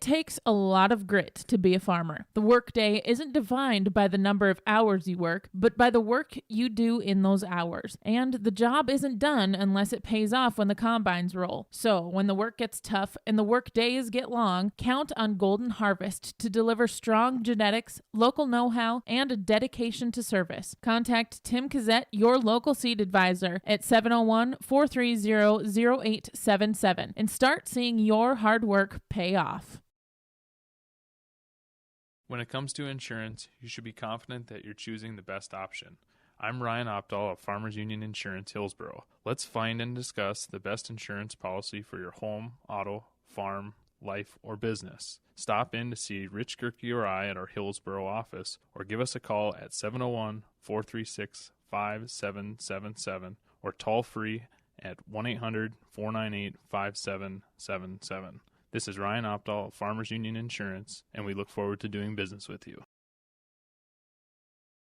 takes a lot of grit to be a farmer. The workday isn't defined by the number of hours you work, but by the work you do in those hours. And the job isn't done unless it pays off when the combines roll. So when the work gets tough and the work days get long, count on Golden Harvest to deliver strong genetics, local know-how, and a dedication to service. Contact Tim Cazzette, your local seed advisor, at 701-430-0877 and start seeing your hard work pay off. When it comes to insurance, you should be confident that you're choosing the best option. I'm Ryan Opdahl of Farmers Union Insurance Hillsboro. Let's find and discuss the best insurance policy for your home, auto, farm, life, or business. Stop in to see Rich Gerke or I at our Hillsboro office, or give us a call at 701-436-5777 or toll free at 1-800-498-5777. This is Ryan Opdahl of Farmers Union Insurance, and we look forward to doing business with you.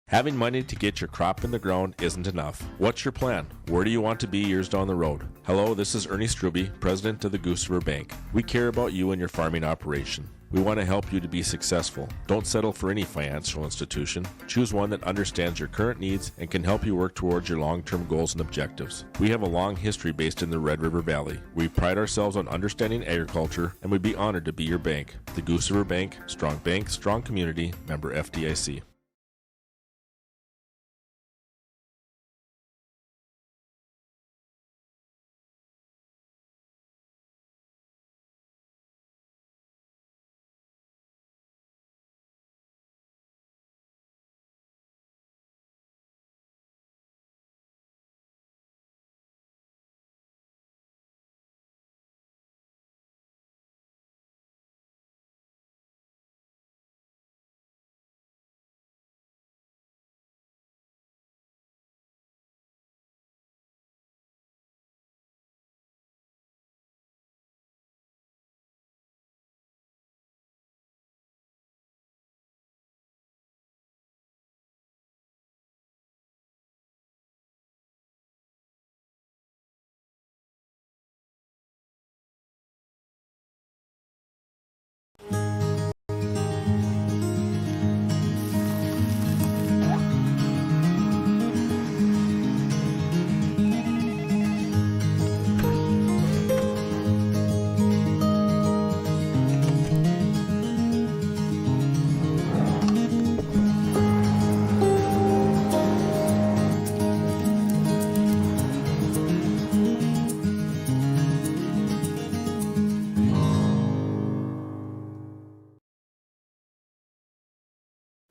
Having money to get your crop in the ground isn't enough. What's your plan? Where do you want to be years down the road? Hello, this is Ernie Struby, president of the Goose River Bank. We care about you and your farming operation. We want to help you to be successful. Don't settle for any financial institution. Choose one that understands your current needs and can help you work towards your long-term goals and objectives. We have a long history based in the Red River Valley. We pride ourselves on understanding agriculture, and we'd be honored to be your bank. The Goose River Bank, strong community, member FDIC.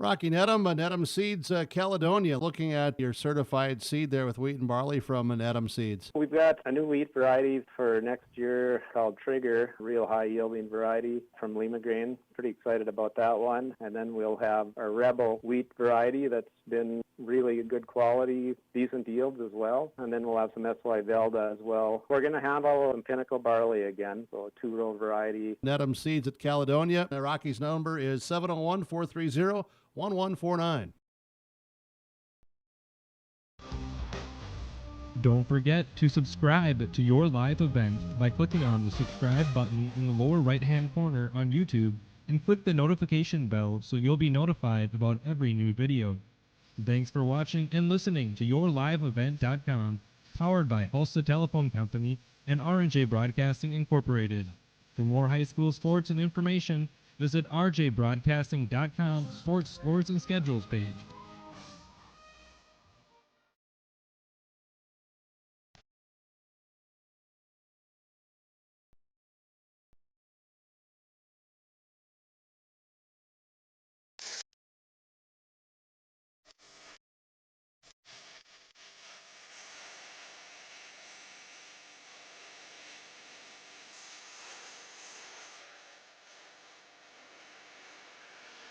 Rocky Nedham, Nedham Seeds, Caledonia. Looking at your certified seed there with wheat and barley from Nedham Seeds. We've got a new wheat variety for next year called Trigger, real high-yielding variety from Lima Grain. Pretty excited about that one. And then we'll have our Rebel wheat variety that's been really good quality, decent yields as well. And then we'll have some SY Velda as well. We're going to handle some Pinnacle barley again, so a two-row variety. Nedham Seeds at Caledonia. Rocky's number is 701-430-1149. Don't forget to subscribe to your live event by clicking on the subscribe button in the lower right-hand corner on YouTube and click the notification bell so you'll be notified about every new video. Thanks for watching and listening to YourLiveEvent.com, powered by Hulsa Telephone Company and R&J Broadcasting Incorporated. For more high school sports and information, visit rjbroadcasting.com/sports scores and schedules page.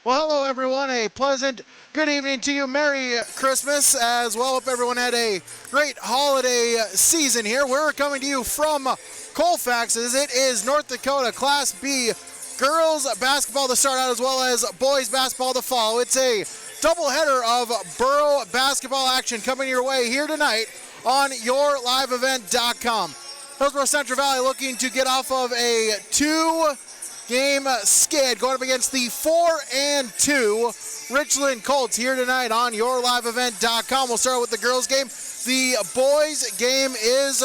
Well, hello, everyone. A pleasant good evening to you. Merry Christmas as well. Hope everyone had a great holiday season here. We're coming to you from Colfax as it is North Dakota Class B girls basketball to start out as well as boys basketball to follow. It's a doubleheader of Burro basketball action coming your way here tonight on YourLiveEvent.com. Hillsboro Central Valley looking to get off of a 2-game game skid going up against the 4-2 Richland Colts here tonight on yourliveevent.com. We'll start with the girls game. The boys game is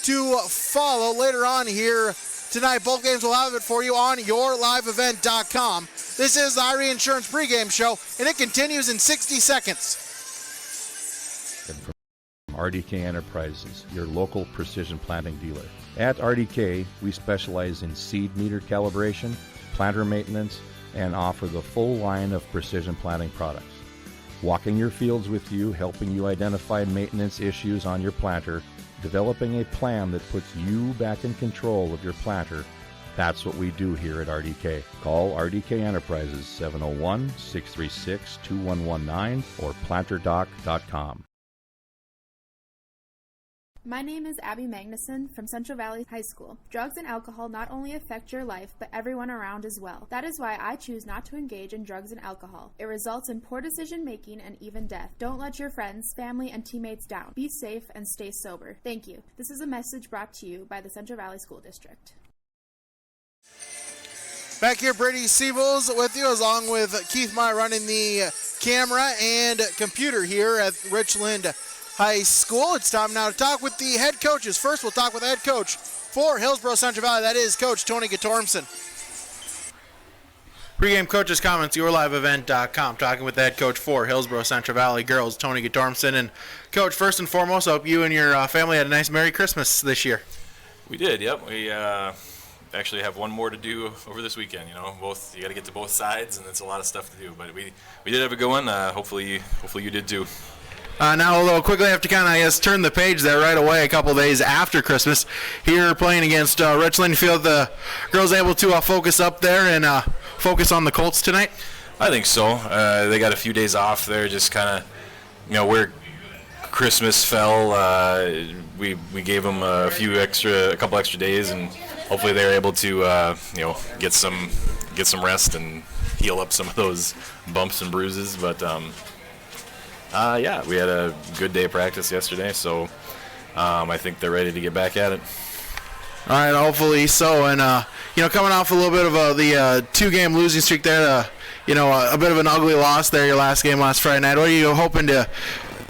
to follow later on here tonight. Both games will have it for you on yourliveevent.com. This is the Irie Insurance pregame show, and it continues in 60 seconds. From RDK Enterprises, your local precision planting dealer. At RDK, we specialize in seed meter calibration, planter maintenance, and offer the full line of precision planting products. Walking your fields with you, helping you identify maintenance issues on your planter, developing a plan that puts you back in control of your planter. That's what we do here at RDK. Call RDK Enterprises 701-636-2119 or planterdoc.com. My name is Abby Magnuson from Central Valley High School. Drugs and alcohol not only affect your life, but everyone around as well. That is why I choose not to engage in drugs and alcohol. It results in poor decision making and even death. Don't let your friends, family, and teammates down. Be safe and stay sober. Thank you. This is a message brought to you by the Central Valley School District. Back here, Brady Siebels with you, along with Keith Meyer running the camera and computer here at Richland High School. It's time now to talk with the head coaches. First, we'll talk with the head coach for Hillsborough Central Valley. That is Coach Tony Gatormson. Pre-game coaches comments, yourliveevent.com. Talking with the head coach for Hillsborough Central Valley girls, Tony Gatormson. And Coach, first and foremost, I hope you and your family had a nice Merry Christmas this year. We did, yep. We actually have one more to do over this weekend. You know, you got to get to both sides, and it's a lot of stuff to do. But we did have a good one. Hopefully you did too. Now, we'll quickly have to kind of, turn the page there right away a couple days after Christmas. Here playing against Richland, feel the girls able to focus up there and focus on the Colts tonight? I think so. They got a few days off there, just kind of, where Christmas fell. We gave them a couple extra days, and hopefully they're able to, get some rest and heal up some of those bumps and bruises. But we had a good day of practice yesterday, so I think they're ready to get back at it. All right, hopefully so. And, coming off a little bit of the two-game losing streak there, a bit of an ugly loss there, your last game last Friday night. What are you hoping to,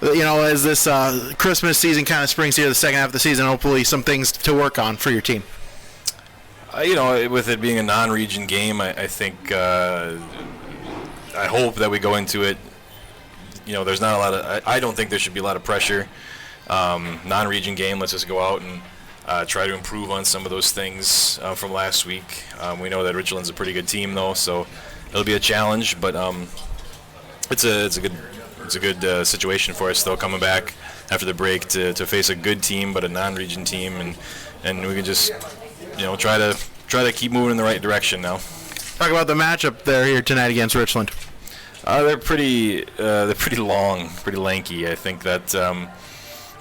as this Christmas season kind of springs here, the second half of the season, hopefully some things to work on for your team? With it being a non-region game, I think I hope that we go into it. There's not a lot of. I don't think there should be a lot of pressure. Non-region game. Let's just go out and try to improve on some of those things from last week. We know that Richland's a pretty good team, though, so it'll be a challenge. But it's a good situation for us, though, coming back after the break to face a good team, but a non-region team, and we can just try to keep moving in the right direction now. Talk about the matchup there here tonight against Richland. They're pretty long, pretty lanky. I think that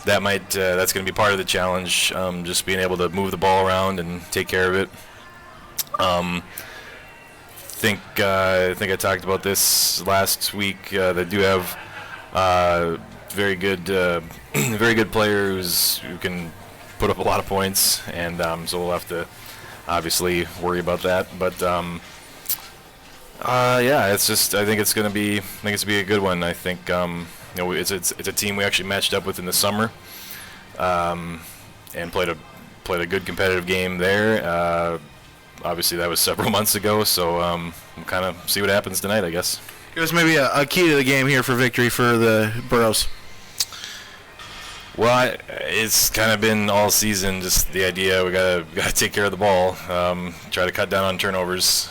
that's going to be part of the challenge. Just being able to move the ball around and take care of it. I think I talked about this last week. They do have very good players who can put up a lot of points, and so we'll have to obviously worry about that. But it's just I think it's going to be a good one. I think it's a team we actually matched up with in the summer, and played a good competitive game there. Obviously that was several months ago, so we'll kind of see what happens tonight, I guess. Give us maybe a key to the game here for victory for the Burros. Well, it's kind of been all season just the idea we gotta take care of the ball, try to cut down on turnovers.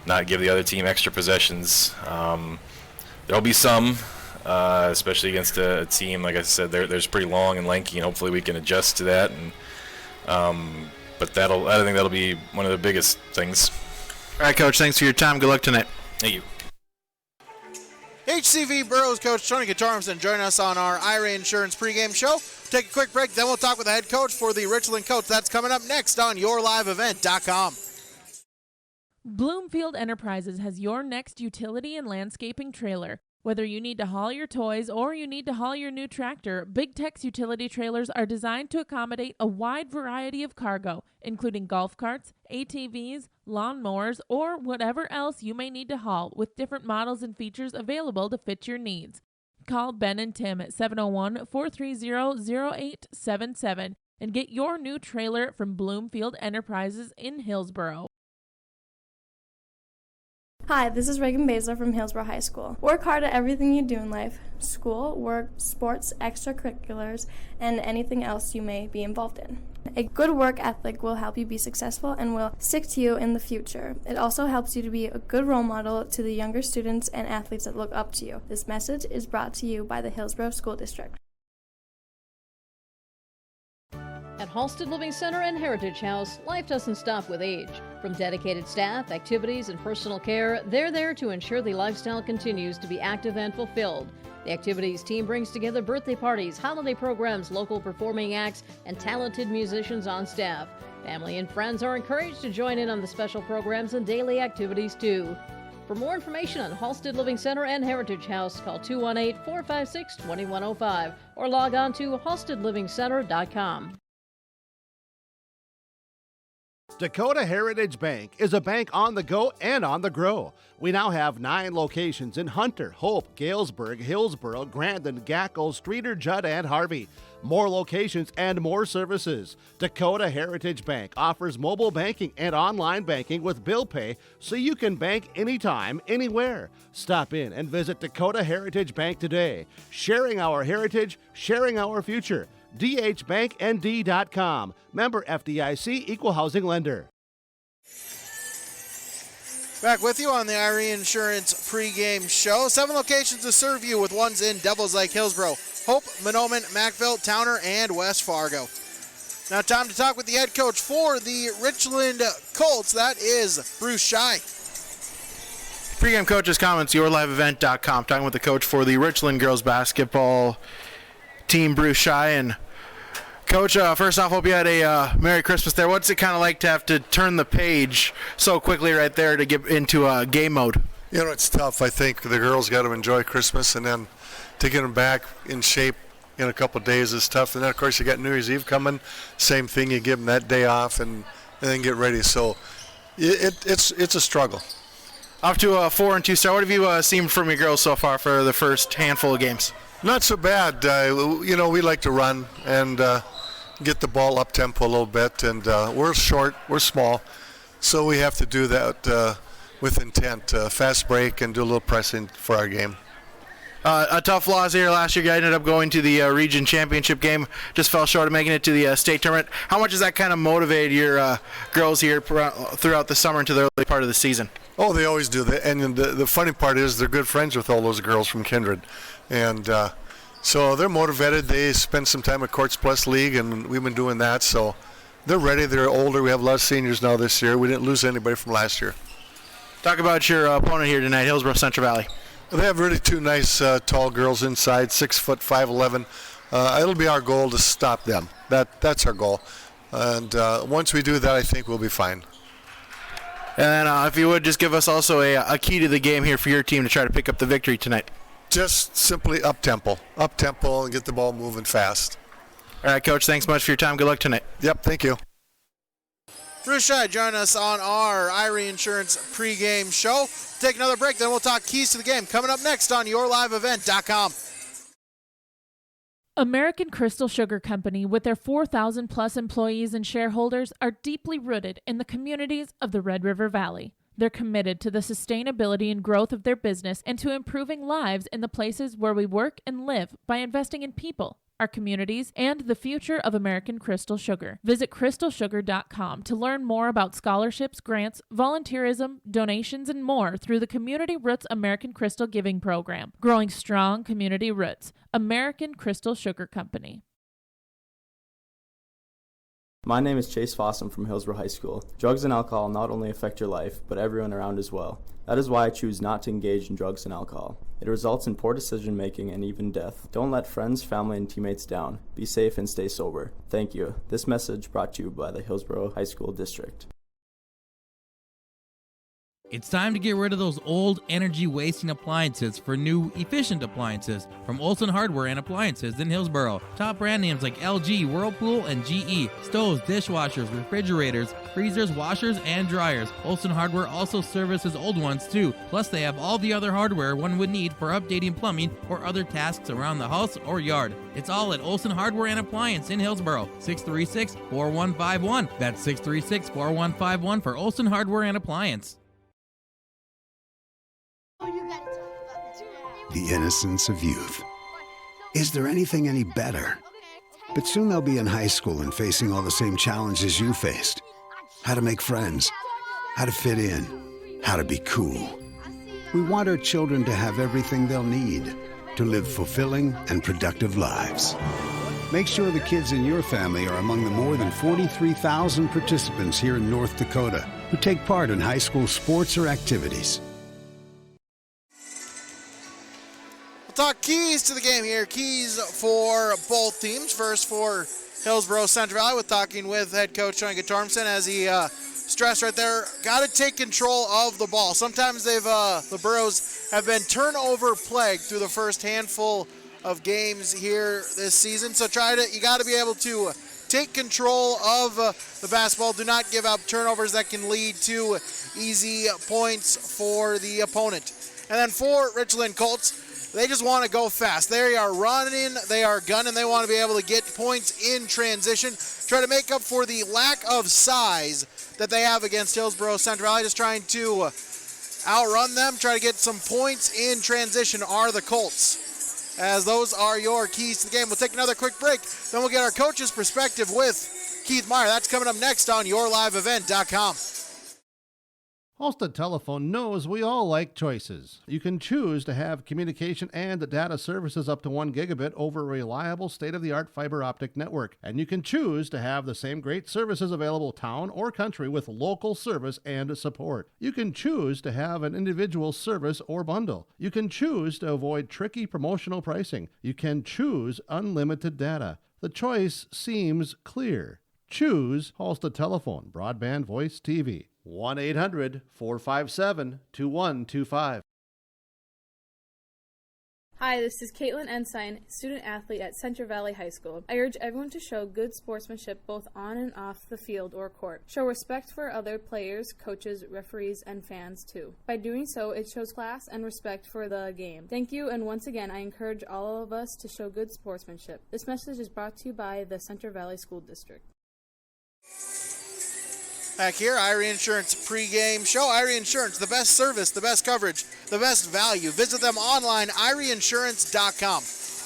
Not give the other team extra possessions. There'll be some, especially against a team, like I said, they're pretty long and lanky, and hopefully we can adjust to that. And but I think that'll be one of the biggest things. All right, Coach, thanks for your time. Good luck tonight. Thank you. HCV Burros coach Tony Gatormson joining us on our Irie Insurance pregame show. Take a quick break, then we'll talk with the head coach for the Richland Colts. That's coming up next on yourliveevent.com. Bloomfield Enterprises has your next utility and landscaping trailer. Whether you need to haul your toys or you need to haul your new tractor, Big Tex utility trailers are designed to accommodate a wide variety of cargo, including golf carts, ATVs, lawnmowers, or whatever else you may need to haul, with different models and features available to fit your needs. Call Ben and Tim at 701-430-0877 and get your new trailer from Bloomfield Enterprises in Hillsboro. Hi, this is Reagan Baszler from Hillsborough High School. Work hard at everything you do in life: school, work, sports, extracurriculars, and anything else you may be involved in. A good work ethic will help you be successful and will stick to you in the future. It also helps you to be a good role model to the younger students and athletes that look up to you. This message is brought to you by the Hillsborough School District. At Halsted Living Center and Heritage House, life doesn't stop with age. From dedicated staff, activities, and personal care, they're there to ensure the lifestyle continues to be active and fulfilled. The activities team brings together birthday parties, holiday programs, local performing acts, and talented musicians on staff. Family and friends are encouraged to join in on the special programs and daily activities too. For more information on Halsted Living Center and Heritage House, call 218-456-2105 or log on to halstedlivingcenter.com. Dakota Heritage Bank is a bank on the go and on the grow. We now have 9 locations in Hunter, Hope, Galesburg, Hillsborough, Grandin, Gackle, Streeter, Judd, and Harvey. More locations and more services. Dakota Heritage Bank offers mobile banking and online banking with bill pay so you can bank anytime, anywhere. Stop in and visit Dakota Heritage Bank today. Sharing our heritage, sharing our future. dhbanknd.com. Member FDIC, Equal Housing Lender. Back with you on the Irie Insurance pregame show. 7 locations to serve you, with ones in Devils Lake, Hillsborough, Hope, Mahnomen, Mackville, Towner, and West Fargo. Now time to talk with the head coach for the Richland Colts. That is Bruce Shy. Pregame coach's comments, yourliveevent.com. Talking with the coach for the Richland girls basketball team, Bruce Shy. And Coach, first off, hope you had a Merry Christmas there. What's it kind of like to have to turn the page so quickly right there to get into game mode? You know, it's tough. I think the girls got to enjoy Christmas, and then to get them back in shape in a couple of days is tough. And then, of course, you got New Year's Eve coming. Same thing, you give them that day off and then get ready. So it's a struggle. Off to a 4-2 start. What have you seen from your girls so far for the first handful of games? Not so bad. You know, we like to run and get the ball up tempo a little bit, and we're short, we're small, so we have to do that with intent. Fast break and do a little pressing for our game. A tough loss here last year. You ended up going to the region championship game. Just fell short of making it to the state tournament. How much has that kind of motivated your girls here throughout the summer into the early part of the season? Oh, they always do that. And the funny part is they're good friends with all those girls from Kindred. And so they're motivated. They spend some time at Courts Plus League, and we've been doing that. So they're ready. They're older. We have a lot of seniors now this year. We didn't lose anybody from last year. Talk about your opponent here tonight, Hillsborough Central Valley. They have really 2 nice tall girls inside, 6 foot 5'11". It'll be our goal to stop them. That's our goal. And once we do that, I think we'll be fine. And if you would, just give us also a key to the game here for your team to try to pick up the victory tonight. Just simply up-tempo, and get the ball moving fast. All right, Coach, thanks much for your time. Good luck tonight. Yep, thank you. Bruce Shy, join us on our Irie Insurance pregame show. Take another break, then we'll talk keys to the game. Coming up next on yourliveevent.com. American Crystal Sugar Company, with their 4,000 plus employees and shareholders, are deeply rooted in the communities of the Red River Valley. They're committed to the sustainability and growth of their business and to improving lives in the places where we work and live by investing in people, our communities, and the future of American Crystal Sugar. Visit crystalsugar.com to learn more about scholarships, grants, volunteerism, donations, and more through the Community Roots American Crystal Giving Program. Growing strong community roots. American Crystal Sugar Company. My name is Chase Fossum from Hillsborough High School. Drugs and alcohol not only affect your life, but everyone around as well. That is why I choose not to engage in drugs and alcohol. It results in poor decision making and even death. Don't let friends, family, and teammates down. Be safe and stay sober. Thank you. This message brought to you by the Hillsborough High School District. It's time to get rid of those old energy-wasting appliances for new, efficient appliances from Olson Hardware and Appliances in Hillsboro. Top brand names like LG, Whirlpool, and GE. Stoves, dishwashers, refrigerators, freezers, washers, and dryers. Olson Hardware also services old ones too. Plus, they have all the other hardware one would need for updating plumbing or other tasks around the house or yard. It's all at Olson Hardware and Appliance in Hillsboro. 636-4151. That's 636-4151 for Olson Hardware and Appliance. The innocence of youth. Is there anything any better? But soon they'll be in high school and facing all the same challenges you faced. How to make friends, how to fit in, how to be cool. We want our children to have everything they'll need to live fulfilling and productive lives. Make sure the kids in your family are among the more than 43,000 participants here in North Dakota who take part in high school sports or activities. Talk keys to the game here. Keys for both teams. First for Hillsboro Central Valley, with talking with head coach Sean Tormson, as he stressed right there, got to take control of the ball. Sometimes the Burros have been turnover plagued through the first handful of games here this season. So you got to be able to take control of the basketball. Do not give up turnovers that can lead to easy points for the opponent. And then for Richland Colts, they just want to go fast. They are running, they are gunning, they want to be able to get points in transition, try to make up for the lack of size that they have against Hillsboro Central Valley. Just trying to outrun them, try to get some points in transition are the Colts, as those are your keys to the game. We'll take another quick break, then we'll get our coach's perspective with Keith Meyer. That's coming up next on YourLiveEvent.com. Halstead Telephone knows we all like choices. You can choose to have communication and data services up to 1 gigabit over a reliable state-of-the-art fiber optic network. And you can choose to have the same great services available town or country with local service and support. You can choose to have an individual service or bundle. You can choose to avoid tricky promotional pricing. You can choose unlimited data. The choice seems clear. Choose Halstead Telephone, broadband voice TV. 1-800-457-2125. Hi, this is Caitlin Ensign, student-athlete at Central Valley High School. I urge everyone to show good sportsmanship both on and off the field or court. Show respect for other players, coaches, referees, and fans, too. By doing so, it shows class and respect for the game. Thank you, and once again, I encourage all of us to show good sportsmanship. This message is brought to you by the Central Valley School District. Back here, Irie Insurance pregame show. Irie Insurance, the best service, the best coverage, the best value. Visit them online, IrieInsurance.com.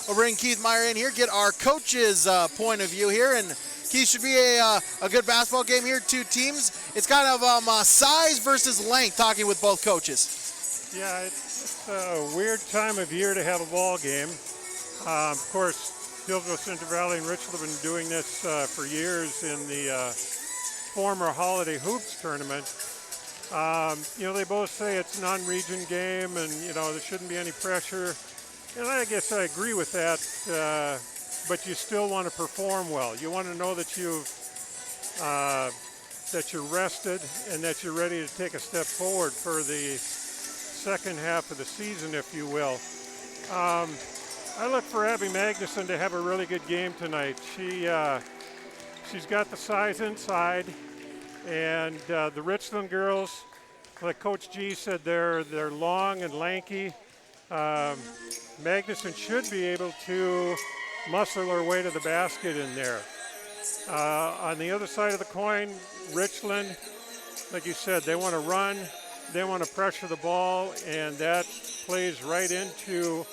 We'll bring Keith Meyer in here, get our coach's point of view here. And Keith, should be a good basketball game here. Two teams. It's kind of size versus length, talking with both coaches. Yeah, it's a weird time of year to have a ball game. Of course, Hillsboro Central Valley and Richland have been doing this for years in the former Holiday Hoops tournament. They both say it's a non-region game and, there shouldn't be any pressure. And I guess I agree with that, but you still want to perform well. You want to know that that you're rested and that you're ready to take a step forward for the second half of the season, if you will. I look for Abby Magnuson to have a really good game tonight. She's got the size inside, and the Richland girls, like Coach G said, they're long and lanky. Magnuson should be able to muscle her way to the basket in there. On the other side of the coin, Richland, like you said, they want to run, they want to pressure the ball, and that plays right into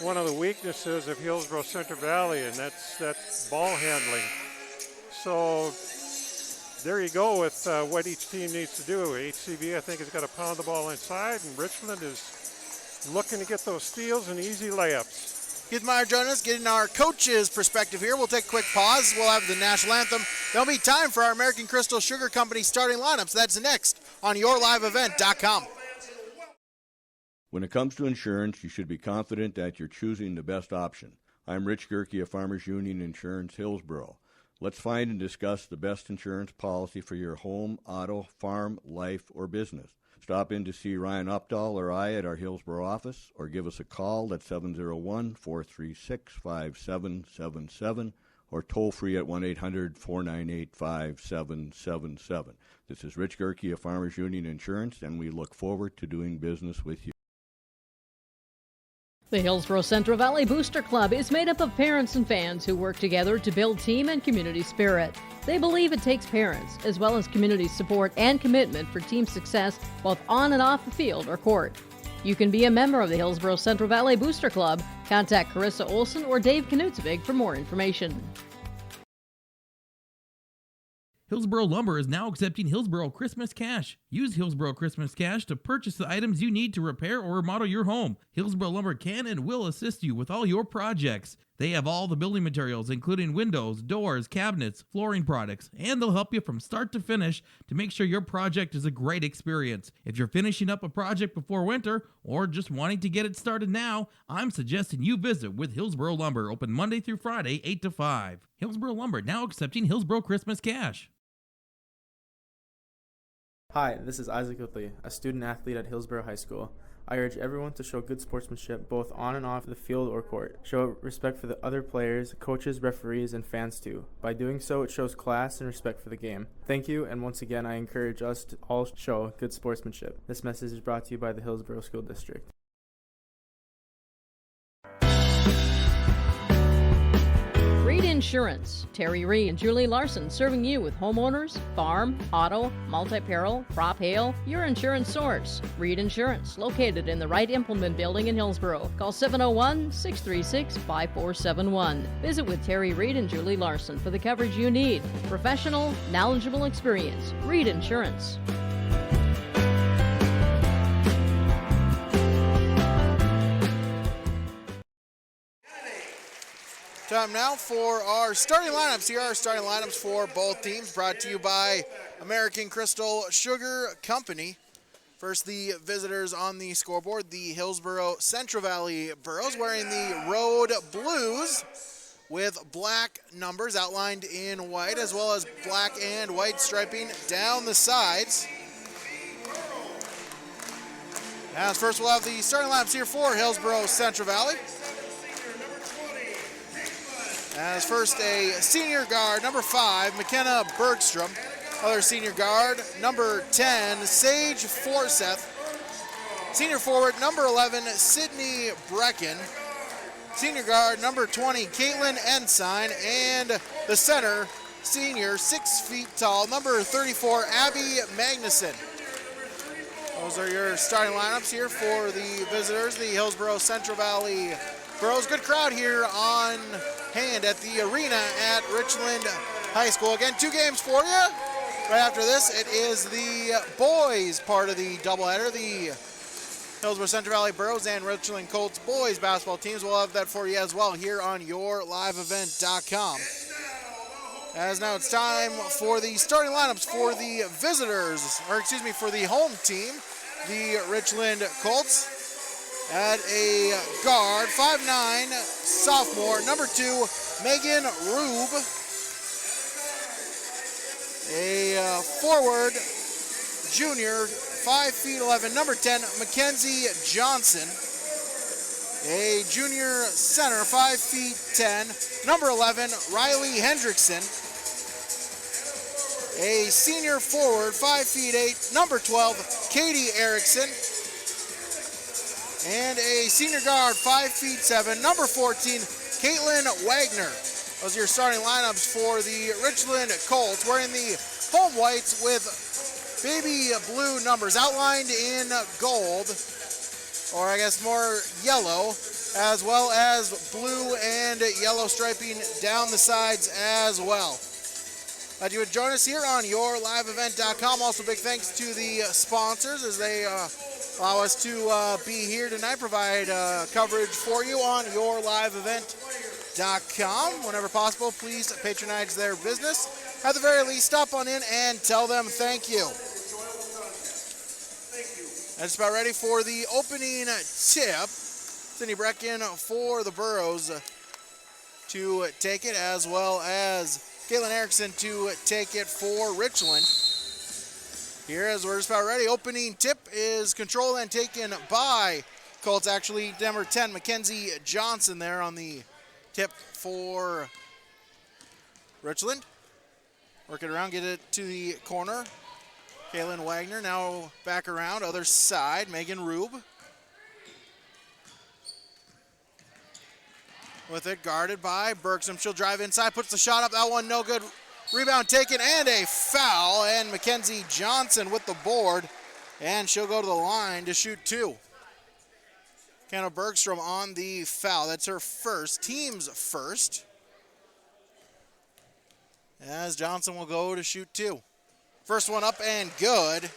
one of the weaknesses of Hillsboro Central Valley, and that's ball handling. So there you go with what each team needs to do. HCV, I think, has got to pound the ball inside, and Richland is looking to get those steals and easy layups. Keith Meyer joining us, getting our coach's perspective here. We'll take a quick pause. We'll have the national anthem. There'll be time for our American Crystal Sugar Company starting lineups. That's next on YourLiveEvent.com. When it comes to insurance, you should be confident that you're choosing the best option. I'm Rich Gerke of Farmers Union Insurance, Hillsboro. Let's find and discuss the best insurance policy for your home, auto, farm, life, or business. Stop in to see Ryan Updahl or I at our Hillsborough office, or give us a call at 701-436-5777, or toll free at 1-800-498-5777. This is Rich Gerke of Farmers Union Insurance, and we look forward to doing business with you. The Hillsborough Central Valley Booster Club is made up of parents and fans who work together to build team and community spirit. They believe it takes parents, as well as community support and commitment for team success, both on and off the field or court. You can be a member of the Hillsborough Central Valley Booster Club. Contact Carissa Olson or Dave Knutsvig for more information. Hillsborough Lumber is now accepting Hillsborough Christmas Cash. Use Hillsborough Christmas Cash to purchase the items you need to repair or remodel your home. Hillsborough Lumber can and will assist you with all your projects. They have all the building materials, including windows, doors, cabinets, flooring products, and they'll help you from start to finish to make sure your project is a great experience. If you're finishing up a project before winter or just wanting to get it started now, I'm suggesting you visit with Hillsborough Lumber, open Monday through Friday, 8 to 5. Hillsborough Lumber now accepting Hillsborough Christmas Cash. Hi, this is Isaac Whitley, a student athlete at Hillsborough High School. I urge everyone to show good sportsmanship both on and off the field or court. Show respect for the other players, coaches, referees, and fans too. By doing so, it shows class and respect for the game. Thank you, and once again, I encourage us to all show good sportsmanship. This message is brought to you by the Hillsborough School District. Reed Insurance. Terry Reed and Julie Larson serving you with homeowners, farm, auto, multi-peril, crop hail, your insurance source. Reed Insurance, located in the Wright Implement Building in Hillsborough. Call 701-636-5471. Visit with Terry Reed and Julie Larson for the coverage you need. Professional, knowledgeable experience. Reed Insurance. Time now for our starting lineups. Here are our starting lineups for both teams, brought to you by American Crystal Sugar Company. First, the visitors on the scoreboard, the Hillsborough Central Valley Burros, wearing the road blues with black numbers outlined in white, as well as black and white striping down the sides. As first, we'll have the starting lineups here for Hillsborough Central Valley. As first, a senior guard, number 5, McKenna Bergstrom. Other senior guard, number 10, Sage Forseth. Senior forward, number 11, Sydney Brecken. Senior guard, number 20, Caitlin Ensign. And the center, senior, 6 feet tall, number 34, Abby Magnuson. Those are your starting lineups here for the visitors, the Hillsborough Central Valley Burros. Good crowd here on hand at the arena at Richland High School. Again, 2 games for you. Right after this, it is the boys part of the doubleheader. The Hillsborough Central Valley Burros and Richland Colts boys basketball teams. We'll have that for you as well here on yourliveevent.com. As now it's time for the starting lineups for the visitors, or excuse me, for the home team, the Richland Colts. At a guard, 5'9", sophomore, number 2, Megan Rube. A forward, junior, 5'11", number 10, Mackenzie Johnson. A junior center, 5'10", number 11, Riley Hendrickson. A senior forward, 5'8", number 12, Katie Erickson. And a senior guard, 5'7", number 14, Caitlin Wagner. Those are your starting lineups for the Richland Colts, wearing the home whites with baby blue numbers outlined in gold, or I guess more yellow, as well as blue and yellow striping down the sides as well. Glad you would join us here on yourliveevent.com. Also, big thanks to the sponsors as they allow us to be here tonight, provide coverage for you on yourliveevent.com. Whenever possible, please patronize their business. At the very least, stop on in and tell them thank you. That's about ready for the opening tip. Sydney Brecken for the Burros to take it, as well as Caitlin Erickson to take it for Richland. here as we're just about ready. Opening tip is controlled and taken by Colts. Actually, number 10, Mackenzie Johnson there on the tip for Richland. Work it around, get it to the corner. Kaylin Wagner now back around, other side, Megan Rube. With it, guarded by Bergstrom. She'll drive inside, puts the shot up. That one no good. Rebound taken and a foul. And Mackenzie Johnson with the board. And she'll go to the line to shoot 2. Kenna Bergstrom on the foul. That's her first, team's first. As Johnson will go to shoot 2. First one up and good.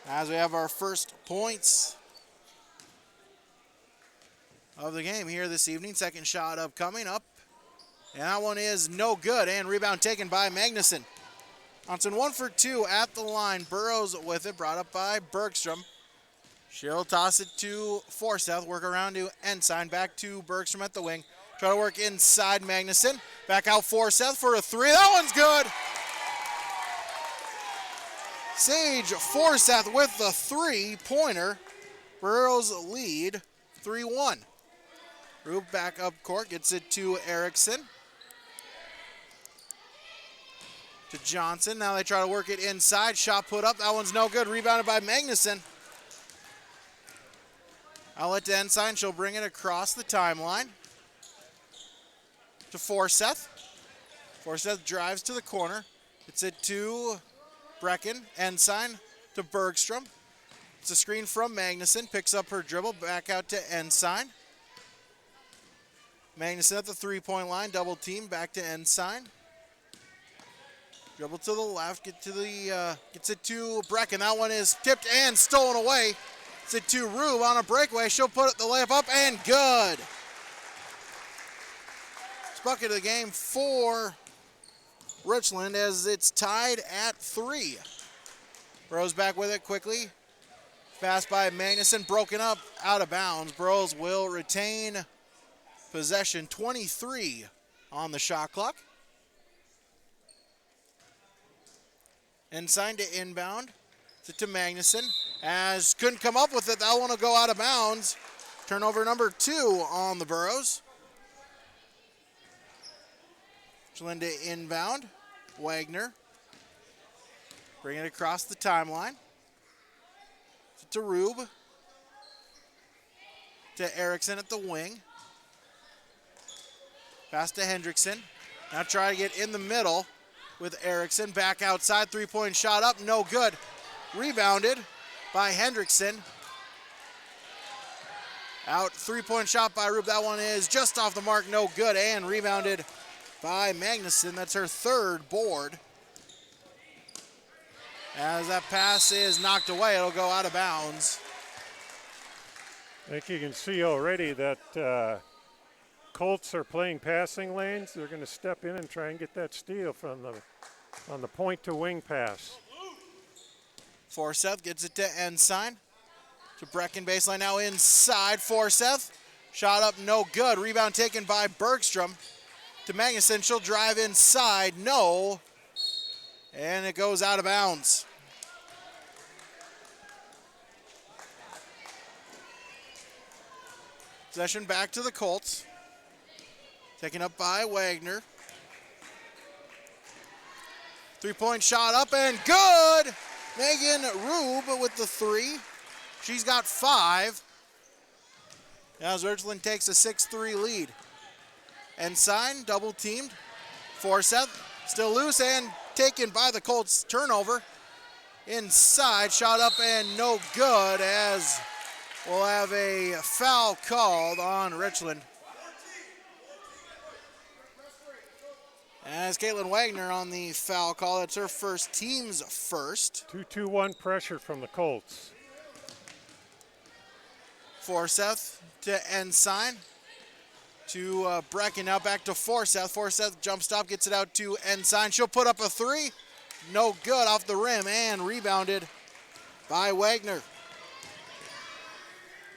As we have our first points of the game here this evening. Second shot upcoming up. And that one is no good. And rebound taken by Magnuson. Johnson 1 for 2 at the line. Burros with it, brought up by Bergstrom. She'll toss it to Forsyth. Work around to Ensign. Back to Bergstrom at the wing. Try to work inside Magnuson. Back out Forsyth for a 3. That one's good. Sage Forsyth with the 3-pointer. Burros lead 3-1. Rube back up court, gets it to Erickson. To Johnson, now they try to work it inside. Shot put up, that one's no good. Rebounded by Magnuson. Outlet to Ensign, she'll bring it across the timeline. To Forsyth. Forsyth drives to the corner. Gets it to Brecken. Ensign to Bergstrom. It's a screen from Magnuson. Picks up her dribble. Back out to Ensign. Magnuson at the 3-point line. Double team. Back to Ensign. Dribble to the left. Gets it to Brecken. That one is tipped and stolen away. It's it to Rube on a breakaway. She'll put the layup up and good. It's bucket of the game for Richland as it's tied at 3. Burros back with it quickly. Pass by Magnuson, broken up, out of bounds. Burros will retain possession. 23 on the shot clock. Ensign to inbound. To Magnuson. As couldn't come up with it, that one will go out of bounds. Turnover number 2 on the Burros. Linda inbound. Wagner. Bring it across the timeline. To Rube. To Erickson at the wing. Pass to Hendrickson. Now try to get in the middle with Erickson. Back outside, 3-point shot up, no good. Rebounded by Hendrickson. Out, 3-point shot by Rube. That one is just off the mark, no good, and rebounded by Magnuson. That's her 3rd board. As that pass is knocked away, it'll go out of bounds. I think you can see already that Colts are playing passing lanes. They're going to step in and try and get that steal from on the point to wing pass. Forsyth gets it to Ensign. To Brecken baseline now inside. Forsyth. Shot up, no good. Rebound taken by Bergstrom. To Magnuson, she'll drive inside, no. And it goes out of bounds. Possession back to the Colts. Taken up by Wagner. 3-point shot up and good. Megan Rube with the 3. She's got 5. As Richland takes a 6-3 lead. Ensign double teamed. Forsyth still loose and taken by the Colts. Turnover. Inside, shot up and no good as we'll have a foul called on Richland. As Caitlin Wagner on the foul call, it's her first, team's first. 2-2-1 pressure from the Colts. Forsyth to Ensign. To Brecken, now back to Forsyth. Forsyth jump stop, gets it out to Ensign. She'll put up a 3. No good, off the rim and rebounded by Wagner.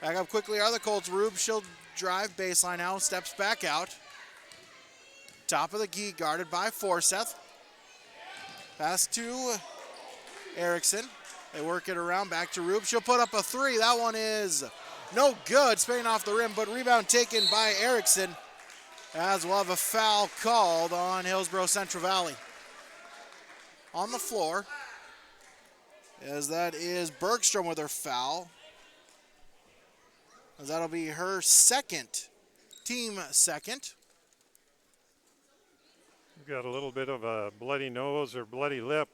Back up quickly are the Colts. Rube, she'll drive baseline now, steps back out. Top of the key, guarded by Forsyth. Pass to Erickson. They work it around, back to Rube. She'll put up a three. That one is no good, spinning off the rim, but rebound taken by Erickson, as we'll have a foul called on Hillsborough Central Valley. On the floor, as that is Bergstrom with her foul, as that'll be her second, team second. We've got a little bit of a bloody nose or bloody lip,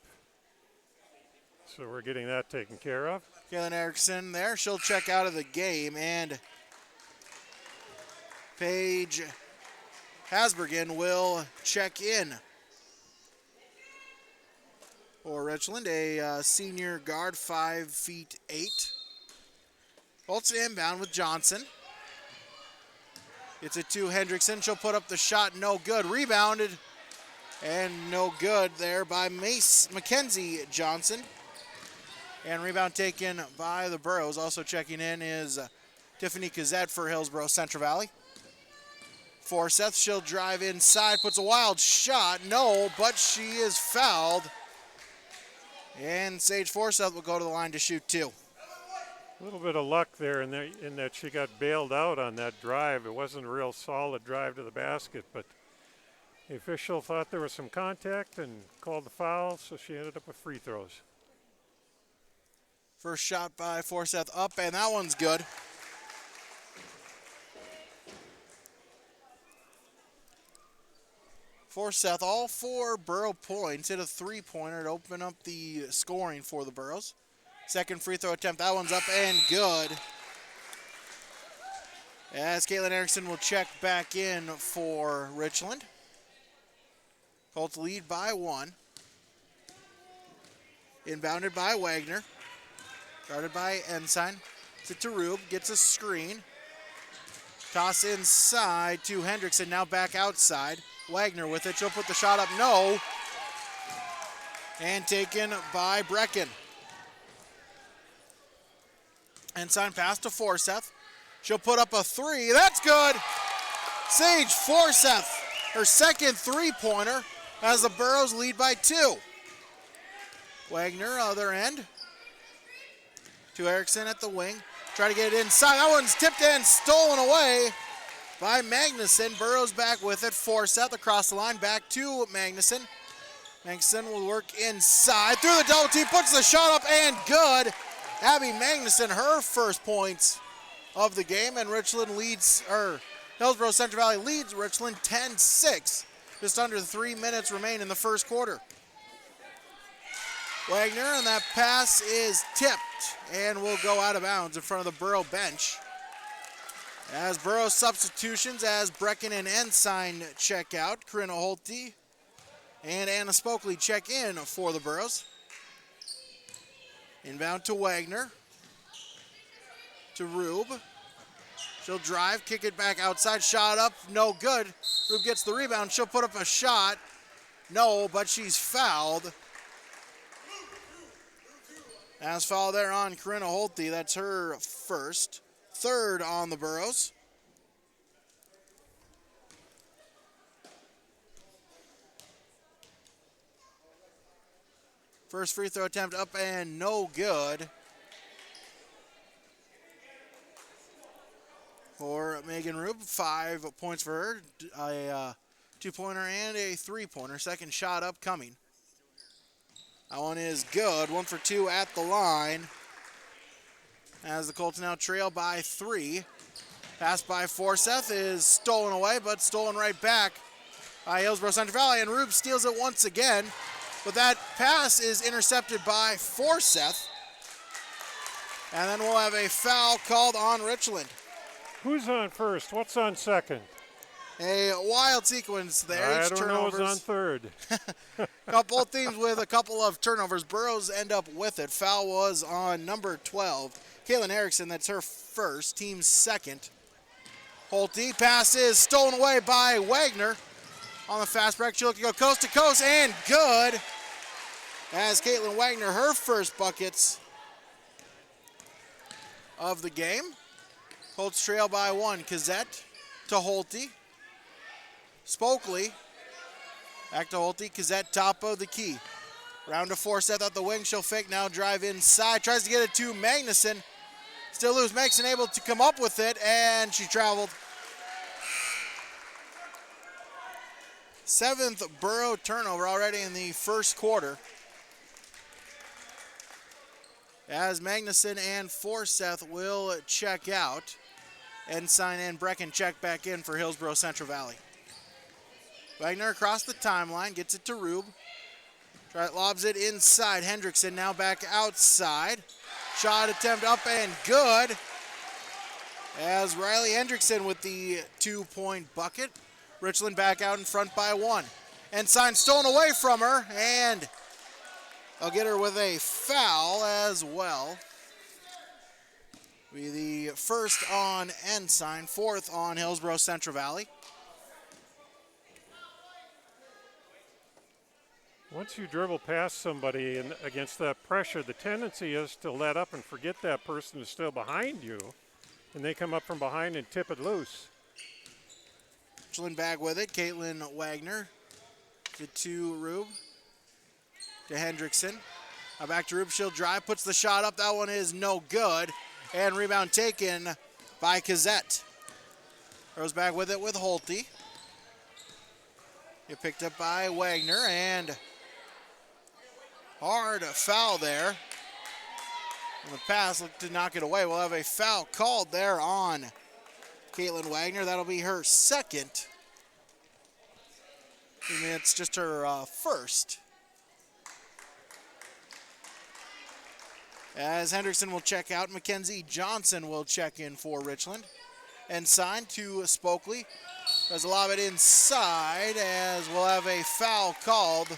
so we're getting that taken care of. Kaylin Erickson there. She'll check out of the game, and Paige Hasbergen will check in for Richland, a senior guard, 5'8". Holtz inbound with Johnson. It's a to Hendrickson. She'll put up the shot, no good. Rebounded, and no good there by Mackenzie Johnson. And rebound taken by the Burros. Also checking in is Tiffany Kazette for Hillsborough Central Valley. Forseth, she'll drive inside, puts a wild shot. No, but she is fouled. And Sage Forseth will go to the line to shoot two. A little bit of luck there in that she got bailed out on that drive. It wasn't a real solid drive to the basket, but the official thought there was some contact and called the foul, so she ended up with free throws. First shot by Forseth up, and that one's good. Forseth, all 4 Burrow points, hit a three-pointer to open up the scoring for the Burros. Second free throw attempt, that one's up and good. As Caitlin Erickson will check back in for Richland. Colts lead by 1. Inbounded by Wagner. Guarded by Ensign. To Rube, gets a screen. Toss inside to Hendrickson, now back outside. Wagner with it, she'll put the shot up, no. And taken by Brecken. Ensign pass to Forseth. She'll put up a three, that's good. Sage Forseth, her second three-pointer, as the Burros lead by 2. Wagner, other end. To Erickson at the wing. Try to get it inside. That one's tipped in, stolen away by Magnuson. Burrows back with it. Forseth across the line. Back to Magnuson. Magnuson will work inside. Through the double team. Puts the shot up and good. Abby Magnuson, her first points of the game. And Richland leads, or Hillsborough Central Valley leads Richland 10-6. Just under 3 minutes remain in the first quarter. Wagner, and that pass is tipped and will go out of bounds in front of the Burrow bench. As Burrow substitutions, as Brecken and Ensign check out, Corinna Holte and Anna Spokley check in for the Burros. Inbound to Wagner. To Rube. She'll drive, kick it back outside, shot up, no good. Rube gets the rebound, she'll put up a shot. No, but she's fouled. As foul there on Corinna Holte, that's her first. Third on the Burros. First free throw attempt up and no good for Megan Rube. 5 points for her, a two-pointer and a three-pointer. Second shot upcoming. That one is good. 1 for 2 at the line. As the Colts now trail by 3. Pass by Forseth is stolen away, but stolen right back by Hillsborough Central Valley. And Rube steals it once again. But that pass is intercepted by Forseth. And then we'll have a foul called on Richland. Who's on first? What's on second? A wild sequence there. I don't know who's on third. Both teams with a couple of turnovers. Burrows end up with it. Foul was on number 12, Kaylin Erickson. That's her first, team's second. Holte, pass is stolen away by Wagner. On the fast break, she'll look to go coast to coast, and good. As Caitlin Wagner, her first buckets of the game. Colts trail by 1. Kazette to Holte. Spokley, back to Holte, Kazette top of the key. Round to Forseth at the wing. She'll fake now, drive inside. Tries to get it to Magnuson. Still loose. Magnuson able to come up with it, and she traveled. 7th Burro turnover already in the first quarter. As Magnuson and Forseth will check out. Ensign and Brecken check back in for Hillsborough Central Valley. Wagner across the timeline, gets it to Rube. Lobs it inside. Hendrickson now back outside. Shot attempt up and good. As Riley Hendrickson with the 2-point bucket. Richland back out in front by 1. Ensign stolen away from her, and I'll get her with a foul as well. Be the first on Ensign, 4th on Hillsborough Central Valley. Once you dribble past somebody and against that pressure, the tendency is to let up and forget that person is still behind you, and they come up from behind and tip it loose. Richland back with it. Caitlin Wagner. Get to Rube. To Hendrickson. Now back to Rube. She'll drive. Puts the shot up. That one is no good. And rebound taken by Kazette. Goes back with it with Holte. Get picked up by Wagner, and hard foul there. And the pass looked to knock it away. We'll have a foul called there on Caitlin Wagner. That'll be her second. I mean, it's just her first. As Hendrickson will check out, Mackenzie Johnson will check in for Richland. Ensign to Spokley. Does lob it inside, as we'll have a foul called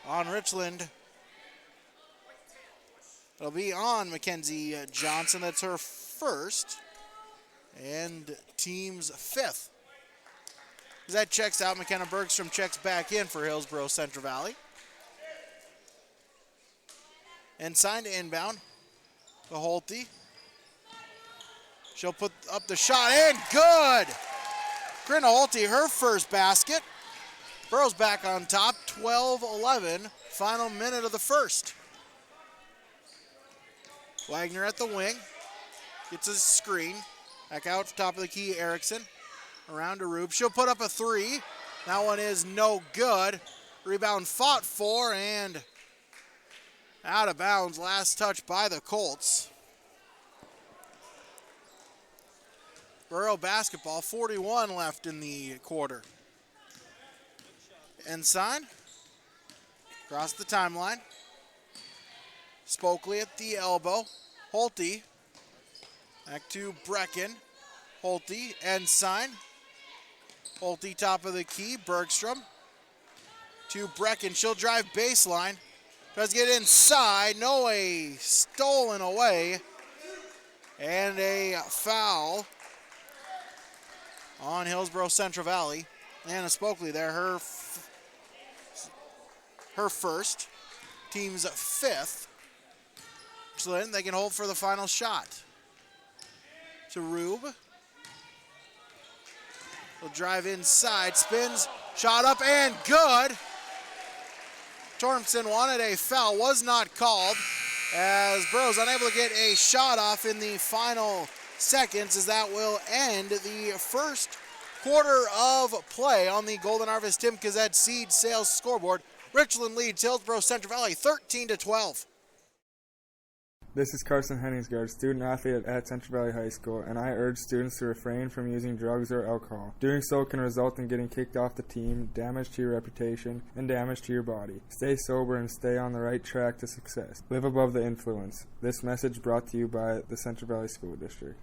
on Richland. It'll be on Mackenzie Johnson. That's her first and team's 5th. As that checks out, McKenna Bergstrom checks back in for Hillsborough Central Valley. Ensign to inbound to Holte. She'll put up the shot, and good! Corinna Holte, her first basket. Burros back on top, 12-11, final minute of the first. Wagner at the wing, gets a screen. Back out top of the key, Erickson. Around to Rube, she'll put up a 3. That one is no good. Rebound fought for, and out of bounds, last touch by the Colts. Burro basketball, 41 left in the quarter. Ensign, across the timeline. Spokley at the elbow. Holte, back to Brecken. Holte, Ensign. Holte top of the key, Bergstrom. To Brecken, she'll drive baseline. Tries to get inside, no way, stolen away. And a foul on Hillsborough Central Valley. Anna Spokley there, her first, team's 5th. Excellent, they can hold for the final shot. To Rube. He'll drive inside, spins, shot up, and good. Tormson wanted a foul, was not called, as Burros unable to get a shot off in the final seconds, as that will end the first quarter of play on the Golden Harvest Tim Kazette Seed Sales scoreboard. Richland leads Hillsborough Central Valley 13-12. This is Carson Henningsgaard, student athlete at Central Valley High School, and I urge students to refrain from using drugs or alcohol. Doing so can result in getting kicked off the team, damage to your reputation, and damage to your body. Stay sober and stay on the right track to success. Live above the influence. This message brought to you by the Central Valley School District.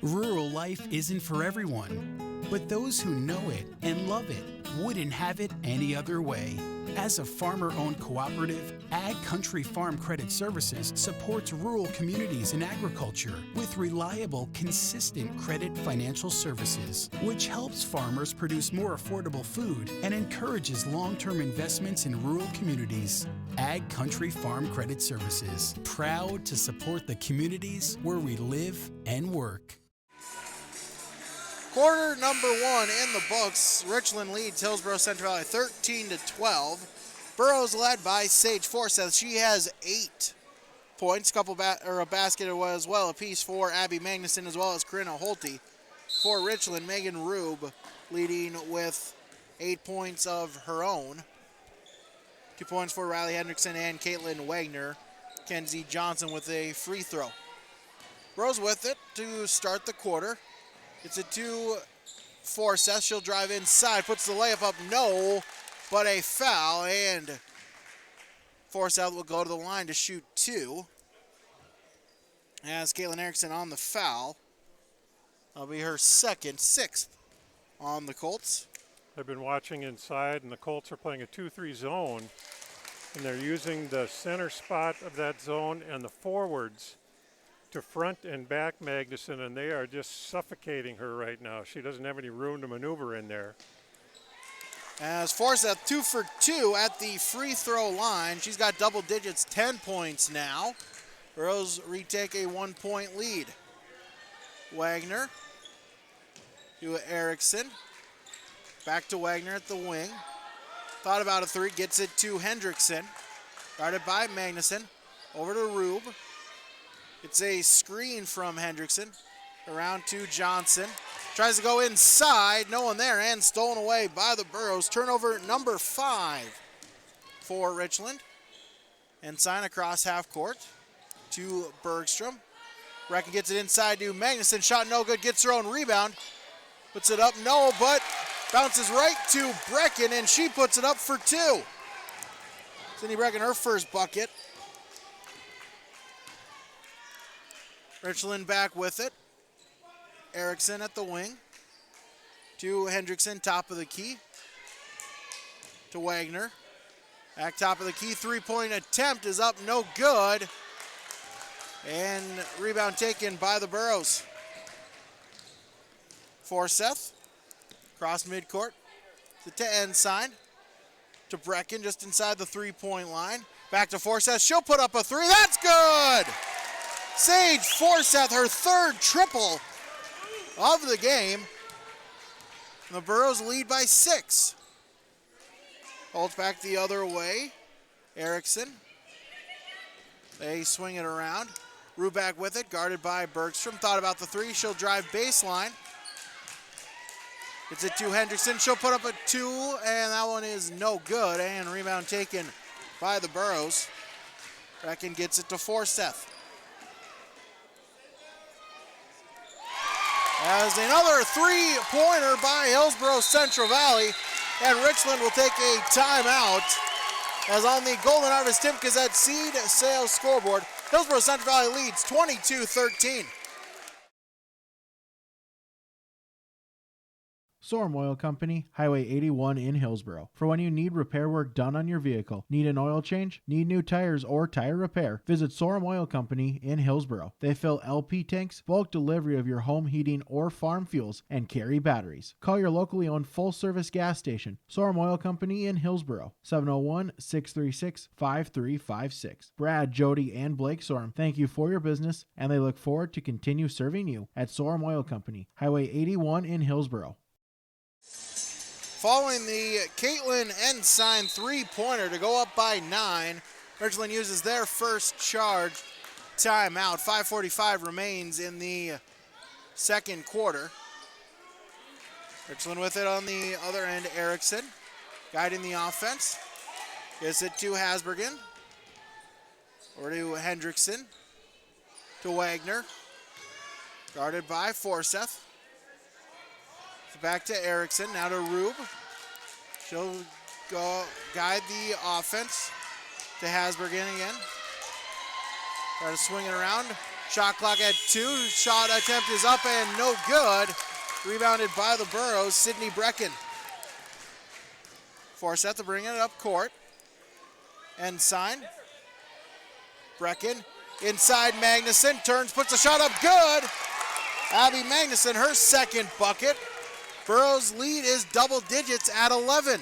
Rural life isn't for everyone, but those who know it and love it wouldn't have it any other way. As a farmer-owned cooperative, Ag Country Farm Credit Services supports rural communities in agriculture with reliable, consistent credit financial services, which helps farmers produce more affordable food and encourages long-term investments in rural communities. Ag Country Farm Credit Services, proud to support the communities where we live and work. Quarter number 1 in the books. Richland leads Hillsborough Central Valley 13-12. Burros led by Sage Forsyth. She has 8 points, a basket as well, a piece for Abby Magnuson as well as Corinna Holte. For Richland, Megan Rube leading with 8 points of her own. 2 points for Riley Hendrickson and Caitlin Wagner. Kenzie Johnson with a free throw. Burros with it to start the quarter. It's a 2 Forsyth. She'll drive inside, puts the layup up, no, but a foul, and Forsyth will go to the line to shoot 2. As Caitlin Erickson on the foul. That'll be her second, 6th on the Colts. I've been watching inside, and the Colts are playing a 2-3 zone, and they're using the center spot of that zone and the forwards to front and back Magnuson, and they are just suffocating her right now. She doesn't have any room to maneuver in there. As Forsyth 2 for 2 at the free throw line. She's got double digits, 10 points now. Burros retake a 1-point lead. Wagner to Erickson. Back to Wagner at the wing. Thought about a 3, gets it to Hendrickson. Guarded by Magnuson. Over to Rube. It's a screen from Hendrickson. Around to Johnson. Tries to go inside. No one there, and stolen away by the Burros. Turnover number 5 for Richland. Ensign across half court to Bergstrom. Brecken gets it inside to Magnuson. Shot no good. Gets her own rebound. Puts it up, no, but bounces right to Brecken, and she puts it up for 2. Sydney Brecken, her first bucket. Richland back with it. Erickson at the wing. To Hendrickson, top of the key. To Wagner. Back top of the key. 3-point attempt is up, no good. And rebound taken by the Burros. Forsyth. Cross midcourt. To Ensign. To Brecken, just inside the 3-point line. Back to Forsyth. She'll put up a 3. That's good! Sage Forsyth, her 3rd triple of the game. The Burros lead by 6. Holds back the other way. Erickson. They swing it around. Ruback with it, guarded by Bergstrom. Thought about the 3. She'll drive baseline. It's it to Hendrickson. She'll put up a 2, and that one is no good. And rebound taken by the Burros. Brecken gets it to Forsyth. As another 3-pointer by Hillsborough Central Valley, and Richland will take a timeout. As on the Golden Harvest Tim Gazette seed sales scoreboard, Hillsborough Central Valley leads 22-13. Sorum Oil Company, Highway 81 in Hillsborough. For when you need repair work done on your vehicle, need an oil change, need new tires or tire repair, visit Sorum Oil Company in Hillsborough. They fill LP tanks, bulk delivery of your home heating or farm fuels, and carry batteries. Call your locally owned full-service gas station, Sorum Oil Company in Hillsborough, 701-636-5356. Brad, Jody, and Blake Sorum thank you for your business, and they look forward to continue serving you at Sorum Oil Company, Highway 81 in Hillsborough. Following the Caitlin Ensign 3-pointer to go up by 9, Richland uses their first charge timeout. 5:45 remains in the second quarter. Richland with it on the other end. Erickson guiding the offense. Gets it to Hasbergen. Or to Hendrickson. To Wagner. Guarded by Forsyth. Back to Erickson, now to Rube. She'll go guide the offense to Hasbergen again. Try to swing it around. Shot clock at 2. Shot attempt is up and no good. Rebounded by the Burros, Sydney Brecken. Forsyth to bring it up court. Ensign. Brecken inside Magnuson. Turns, puts a shot up, good. Abby Magnuson, her second bucket. Burros' lead is double digits at 11.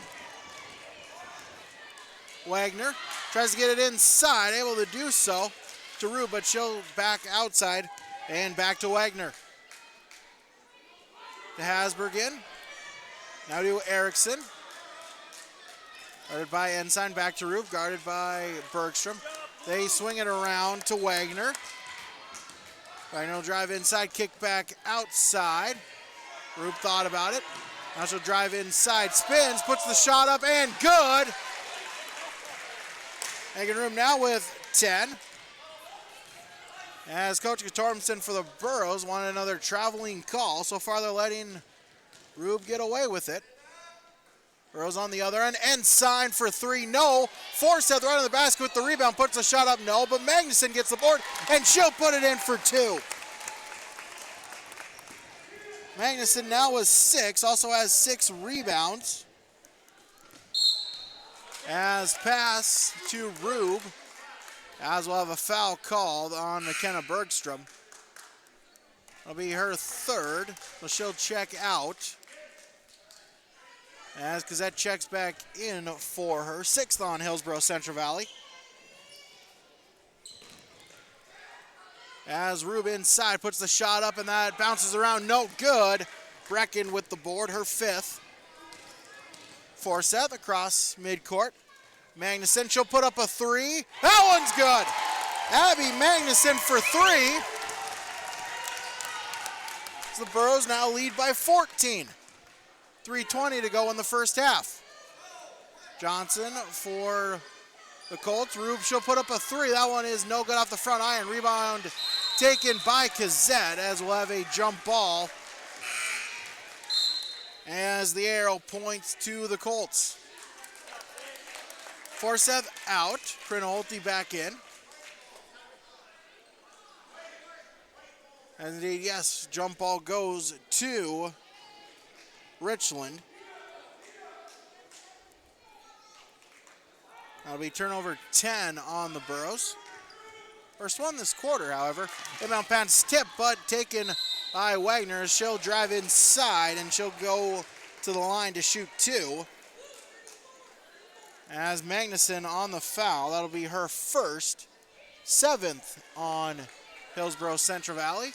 Wagner tries to get it inside, able to do so to Rube, but she'll back outside and back to Wagner. to Hasbergen. Now to Erickson. Guarded by Ensign, back to Rube, guarded by Bergstrom. They swing it around to Wagner. Wagner will drive inside, kick back outside. Rube thought about it. Now she'll drive inside, spins, puts the shot up, and good. Making room now with 10. As Coach Tormson for the Burros wanted another traveling call. So far they're letting Rube get away with it. Burros on the other end, Ensign for 3, no. Forseth right on the basket with the rebound, puts the shot up, no. But Magnuson gets the board, and she'll put it in for 2. Magnuson now with 6, also has 6 rebounds. As pass to Rube, as we'll have a foul called on McKenna Bergstrom. It'll be her 3rd, so she'll check out. As Gazette checks back in for her 6th on Hillsborough Central Valley. As Rube inside puts the shot up and that bounces around, no good. Brecken with the board, her 5th. Forseth across midcourt. Magnuson, she'll put up a 3. That one's good. Abby Magnuson for 3. So the Burros now lead by 14. 3:20 to go in the first half. Johnson for the Colts. Rube, she'll put up a 3. That one is no good off the front iron. Rebound taken by Kazette as we'll have a jump ball as the arrow points to the Colts. Forseth out. Prinolte back in. And indeed, yes, jump ball goes to Richland. That'll be turnover 10 on the Burros. First one this quarter, however. Inbound pass tip, but taken by Wagner. She'll drive inside and she'll go to the line to shoot 2. As Magnuson on the foul, that'll be her 1st, 7th on Hillsborough Central Valley.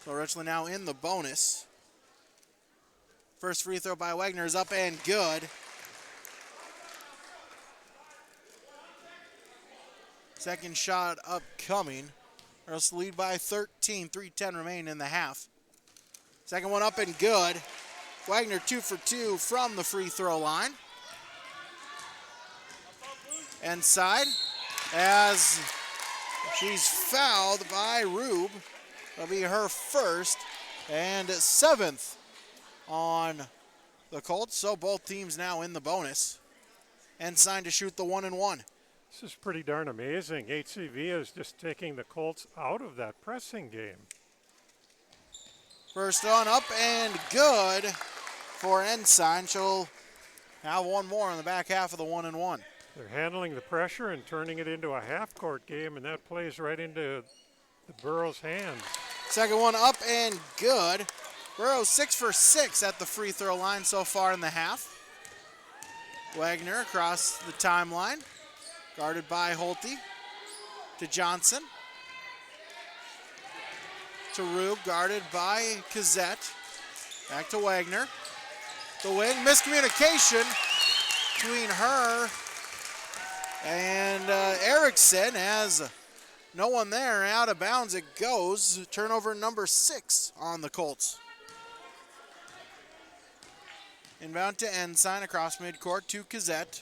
So Richland now in the bonus. First free throw by Wagner is up and good. Second shot upcoming. Burros lead by 13, 3:10 remain in the half. Second one up and good. Wagner 2 for 2 from the free throw line. Inside as she's fouled by Rube. That'll be her 1st and 7th on the Colts. So both teams now in the bonus. Ensign to shoot the 1-and-1. This is pretty darn amazing. HCV is just taking the Colts out of that pressing game. First one up and good for Ensign. She'll have one more in the back half of the 1-and-1. They're handling the pressure and turning it into a half-court game, and that plays right into the Burros' hands. Second one up and good. Burros 6 for 6 at the free throw line so far in the half. Wagner across the timeline, guarded by Holte. To Johnson. To Rube, guarded by Kazette. Back to Wagner. The wing, miscommunication between her and Erickson as no one there. Out of bounds it goes. Turnover number 6 on the Colts. Inbound to Ensign across midcourt to Kazette.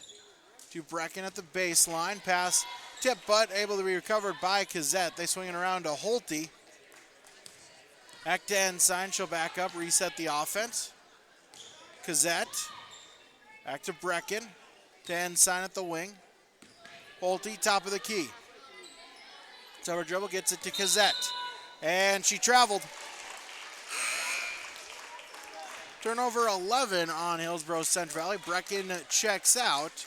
To Brecken at the baseline. Pass tip, but able to be recovered by Kazette. They swing it around to Holte. Back to Ensign. She'll back up, reset the offense. Kazette. Back to Brecken. To Ensign at the wing. Holte, top of the key. Summer dribble gets it to Kazette. And she traveled. Turnover 11 on Hillsborough Central Valley. Brecken checks out.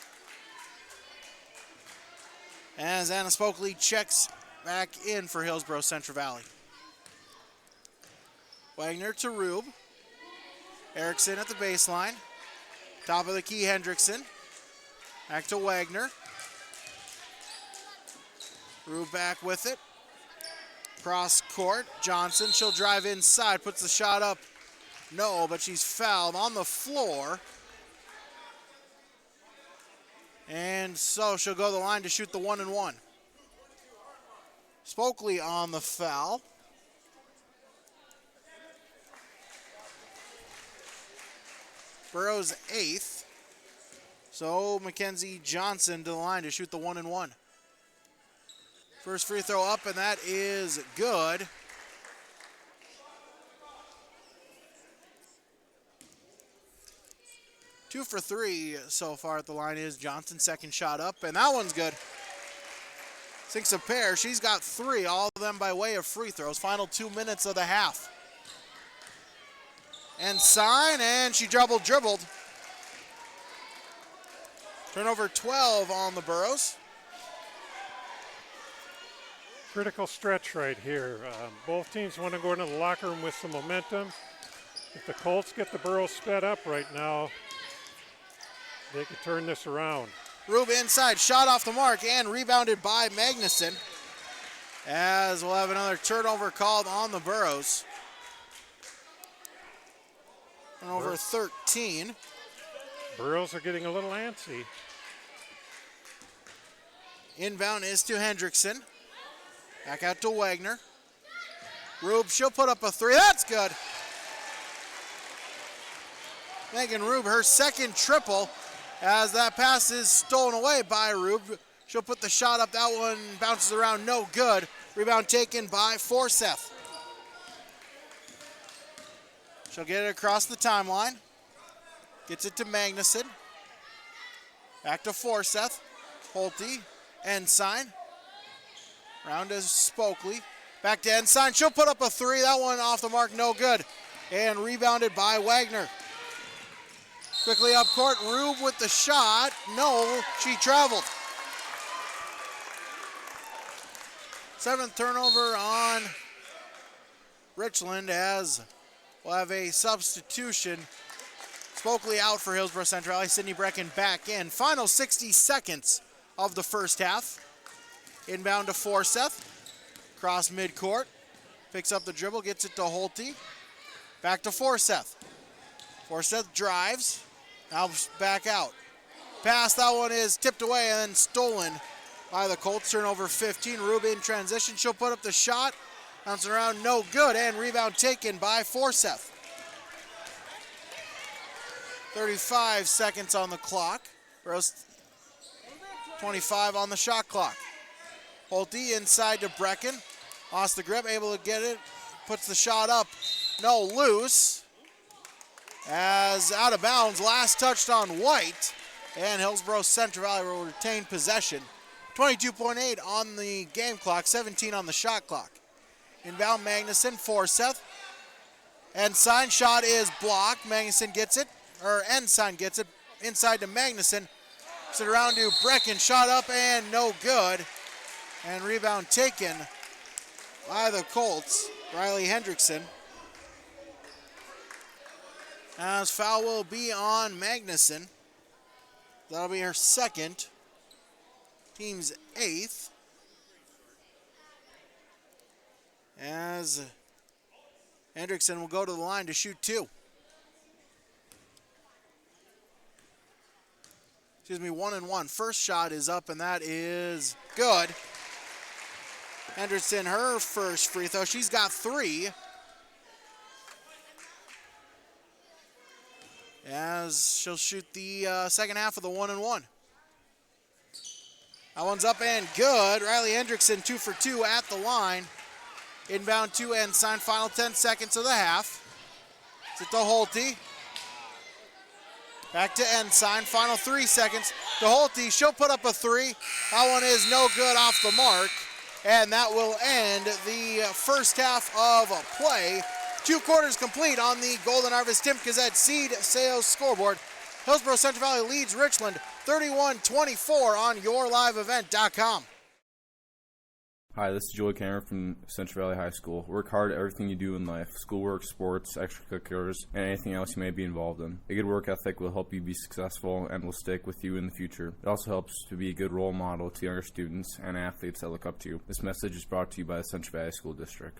As Anna Spokley checks back in for Hillsborough Central Valley. Wagner to Rube. Erickson at the baseline. Top of the key, Hendrickson. Back to Wagner. Rube back with it. Cross court. Johnson, she'll drive inside, puts the shot up No, but she's fouled on the floor. And so she'll go to the line to shoot the 1-and-1. Spokely on the foul. Burros 8th. So Mackenzie Johnson to the line to shoot the 1-and-1. First free throw up, and that is good. Two for three so far at the line is Johnson. Second shot up, and that one's good. Sinks a pair. She's got three, all of them by way of free throws. Final 2 minutes of the half. And sign, and she dribbled. Turnover 12 on the Burros. Critical stretch right here. Both teams want to go into the locker room with some momentum. If the Colts get the Burros sped up right now, they could turn this around. Rube inside, shot off the mark, and rebounded by Magnuson. As we'll have another turnover called on the Burros. Turnover 13. Burros are getting a little antsy. Inbound is to Hendrickson. Back out to Wagner. Rube, she'll put up a three. That's good. Megan Rube, her second triple, as that pass is stolen away by Rube. She'll put the shot up. That one bounces around, no good. Rebound taken by Forseth. She'll get it across the timeline. Gets it to Magnuson. Back to Forseth. Holte. Ensign. Round to Spokely. Back to Ensign. She'll put up a three. That one off the mark, no good. And rebounded by Wagner. Quickly up court. Rube with the shot. No, she traveled. Seventh turnover on Richland, as we'll have a substitution. Spokely out for Hillsborough Central Valley. Sydney Brecken back in. Final 60 seconds of the first half. Inbound to Forseth. Cross midcourt. Picks up the dribble, gets it to Holte. Back to Forseth. Forseth drives. Now back out. Pass, that one is tipped away and then stolen by the Colts. Turnover 15. Rube in transition. She'll put up the shot. Bouncing around, no good. And rebound taken by Forseth. 35 seconds on the clock. Burros 25 on the shot clock. Holte inside to Brecken. Lost the grip, able to get it. Puts the shot up. No, loose. As out of bounds, last touched on White. And Hillsborough Central Valley will retain possession. 22.8 on the game clock, 17 on the shot clock. Inbound Magnuson, Forseth. Ensign shot is blocked. Magnuson gets it, or Ensign gets it. Inside to Magnuson. Sit around to Brecken, shot up and no good. And rebound taken by the Colts, Riley Hendrickson. As foul will be on Magnuson. That'll be her second. Team's 8th. As Hendrickson will go to the line to shoot two. 1-and-1. First shot is up, and that is good. Hendrickson, her first free throw. She's got three. As she'll shoot the second half of the 1-and-1. That one's up and good. Riley Hendrickson 2 for 2 at the line. Inbound to Ensign. Final 10 seconds of the half. It's to Holte. Back to Ensign. Final 3 seconds to Holte. She'll put up a three. That one is no good, off the mark. And that will end the first half of play. 2 quarters complete on the Golden Harvest Tim Gazette Seed Sales scoreboard. Hillsborough Central Valley leads Richland 31-24 on YourLiveEvent.com. Hi, this is Joey Cameron from Central Valley High School. Work hard at everything you do in life: schoolwork, sports, extracurriculars, and anything else you may be involved in. A good work ethic will help you be successful and will stick with you in the future. It also helps to be a good role model to younger students and athletes that look up to you. This message is brought to you by the Central Valley School District.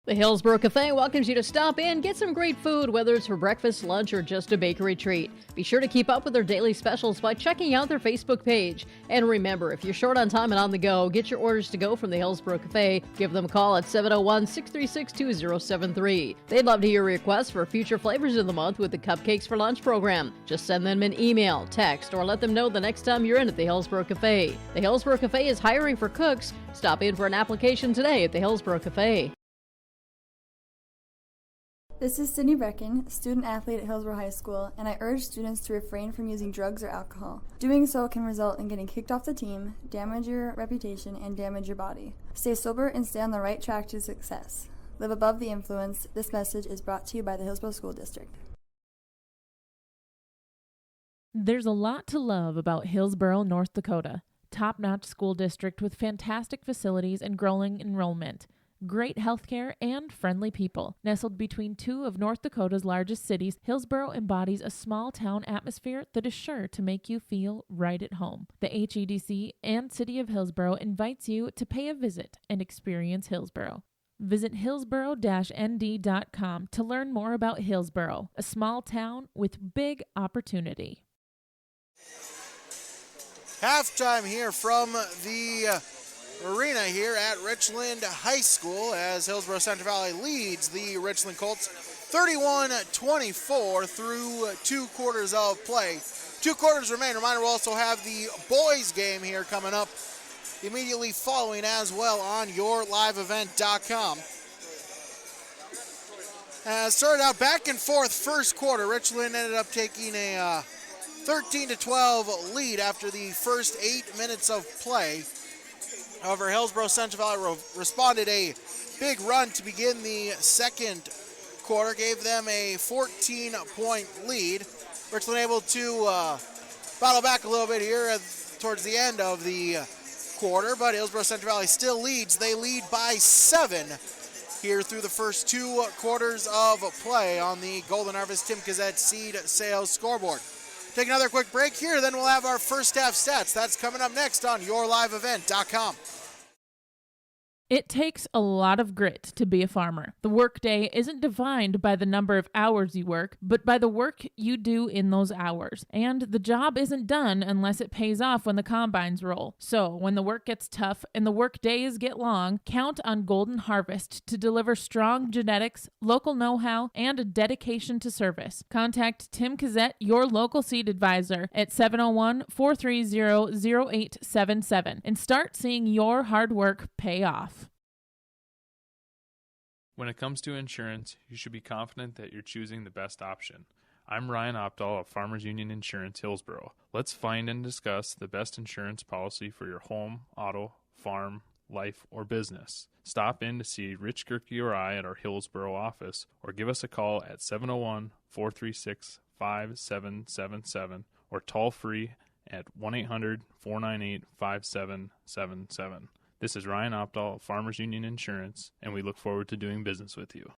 The Hillsborough Cafe welcomes you to stop in, get some great food, whether it's for breakfast, lunch, or just a bakery treat. Be sure to keep up with their daily specials by checking out their Facebook page. And remember, if you're short on time and on the go, get your orders to go from the Hillsborough Cafe. Give them a call at 701-636-2073. They'd love to hear requests for future flavors of the month with the Cupcakes for Lunch program. Just send them an email, text, or let them know the next time you're in at the Hillsborough Cafe. The Hillsborough Cafe is hiring for cooks. Stop in for an application today at the Hillsborough Cafe. This is Sydney Brecken, student athlete at Hillsborough High School, and I urge students to refrain from using drugs or alcohol. Doing so can result in getting kicked off the team, damage your reputation, and damage your body. Stay sober and stay on the right track to success. Live above the influence. This message is brought to you by the Hillsborough School District. There's a lot to love about Hillsborough, North Dakota. Top-notch school district with fantastic facilities and growing enrollment. Great healthcare, and friendly people. Nestled between two of North Dakota's largest cities, Hillsborough embodies a small-town atmosphere that is sure to make you feel right at home. The HEDC and City of Hillsborough invites you to pay a visit and experience Hillsborough. Visit hillsborough-nd.com to learn more about Hillsborough, a small town with big opportunity. Halftime here from the arena here at Richland High School as Hillsborough Central Valley leads the Richland Colts 31-24 through 2 quarters of play. 2 quarters remain. Reminder, we'll also have the boys game here coming up immediately following as well on yourliveevent.com. Started out back and forth first quarter. Richland ended up taking a 13-12 lead after the first 8 minutes of play. However, Hillsborough Central Valley responded a big run to begin the second quarter, gave them a 14-point lead. Richland able to battle back a little bit here towards the end of the quarter, but Hillsborough Central Valley still leads. They lead by 7 here through the first 2 quarters of play on the Golden Harvest Tim Kazette Seed Sales scoreboard. Take another quick break here, then we'll have our first half stats. That's coming up next on yourliveevent.com. It takes a lot of grit to be a farmer. The workday isn't defined by the number of hours you work, but by the work you do in those hours. And the job isn't done unless it pays off when the combines roll. So when the work gets tough and the work days get long, count on Golden Harvest to deliver strong genetics, local know-how, and a dedication to service. Contact Tim Kazette, your local seed advisor, at 701-430-0877 and start seeing your hard work pay off. When it comes to insurance, you should be confident that you're choosing the best option. I'm Ryan Opdahl of Farmers Union Insurance Hillsborough. Let's find and discuss the best insurance policy for your home, auto, farm, life, or business. Stop in to see Rich Gerke or I at our Hillsborough office, or give us a call at 701-436-5777 or toll free at 1-800-498-5777. This is Ryan Opdahl of Farmers Union Insurance, and we look forward to doing business with you.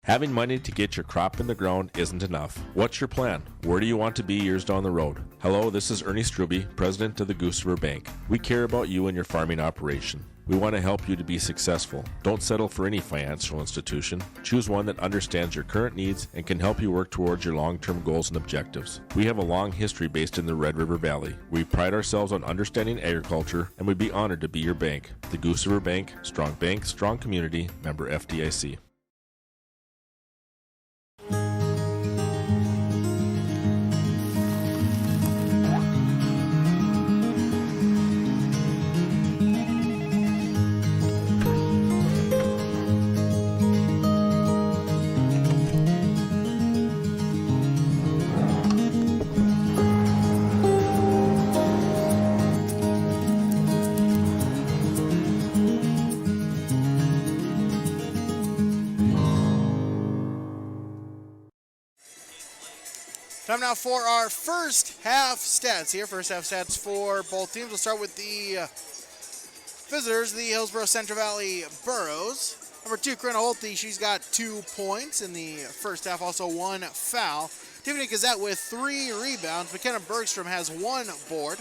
Having money to get your crop in the ground isn't enough. What's your plan? Where do you want to be years down the road? Hello, this is Ernie Struby, president of the Goose River Bank. We care about you and your farming operation. We want to help you to be successful. Don't settle for any financial institution. Choose one that understands your current needs and can help you work towards your long-term goals and objectives. We have a long history based in the Red River Valley. We pride ourselves on understanding agriculture, and we'd be honored to be your bank. The Goose River Bank, strong bank, strong community, member FDIC. Time now for our first half stats here. First half stats for both teams. We'll start with the visitors, the Hillsborough Central Valley Burros. Number 2, Corinna Holte, she's got 2 points in the first half, also 1 foul. Tiffany Gazette with 3 rebounds. McKenna Bergstrom has 1 board.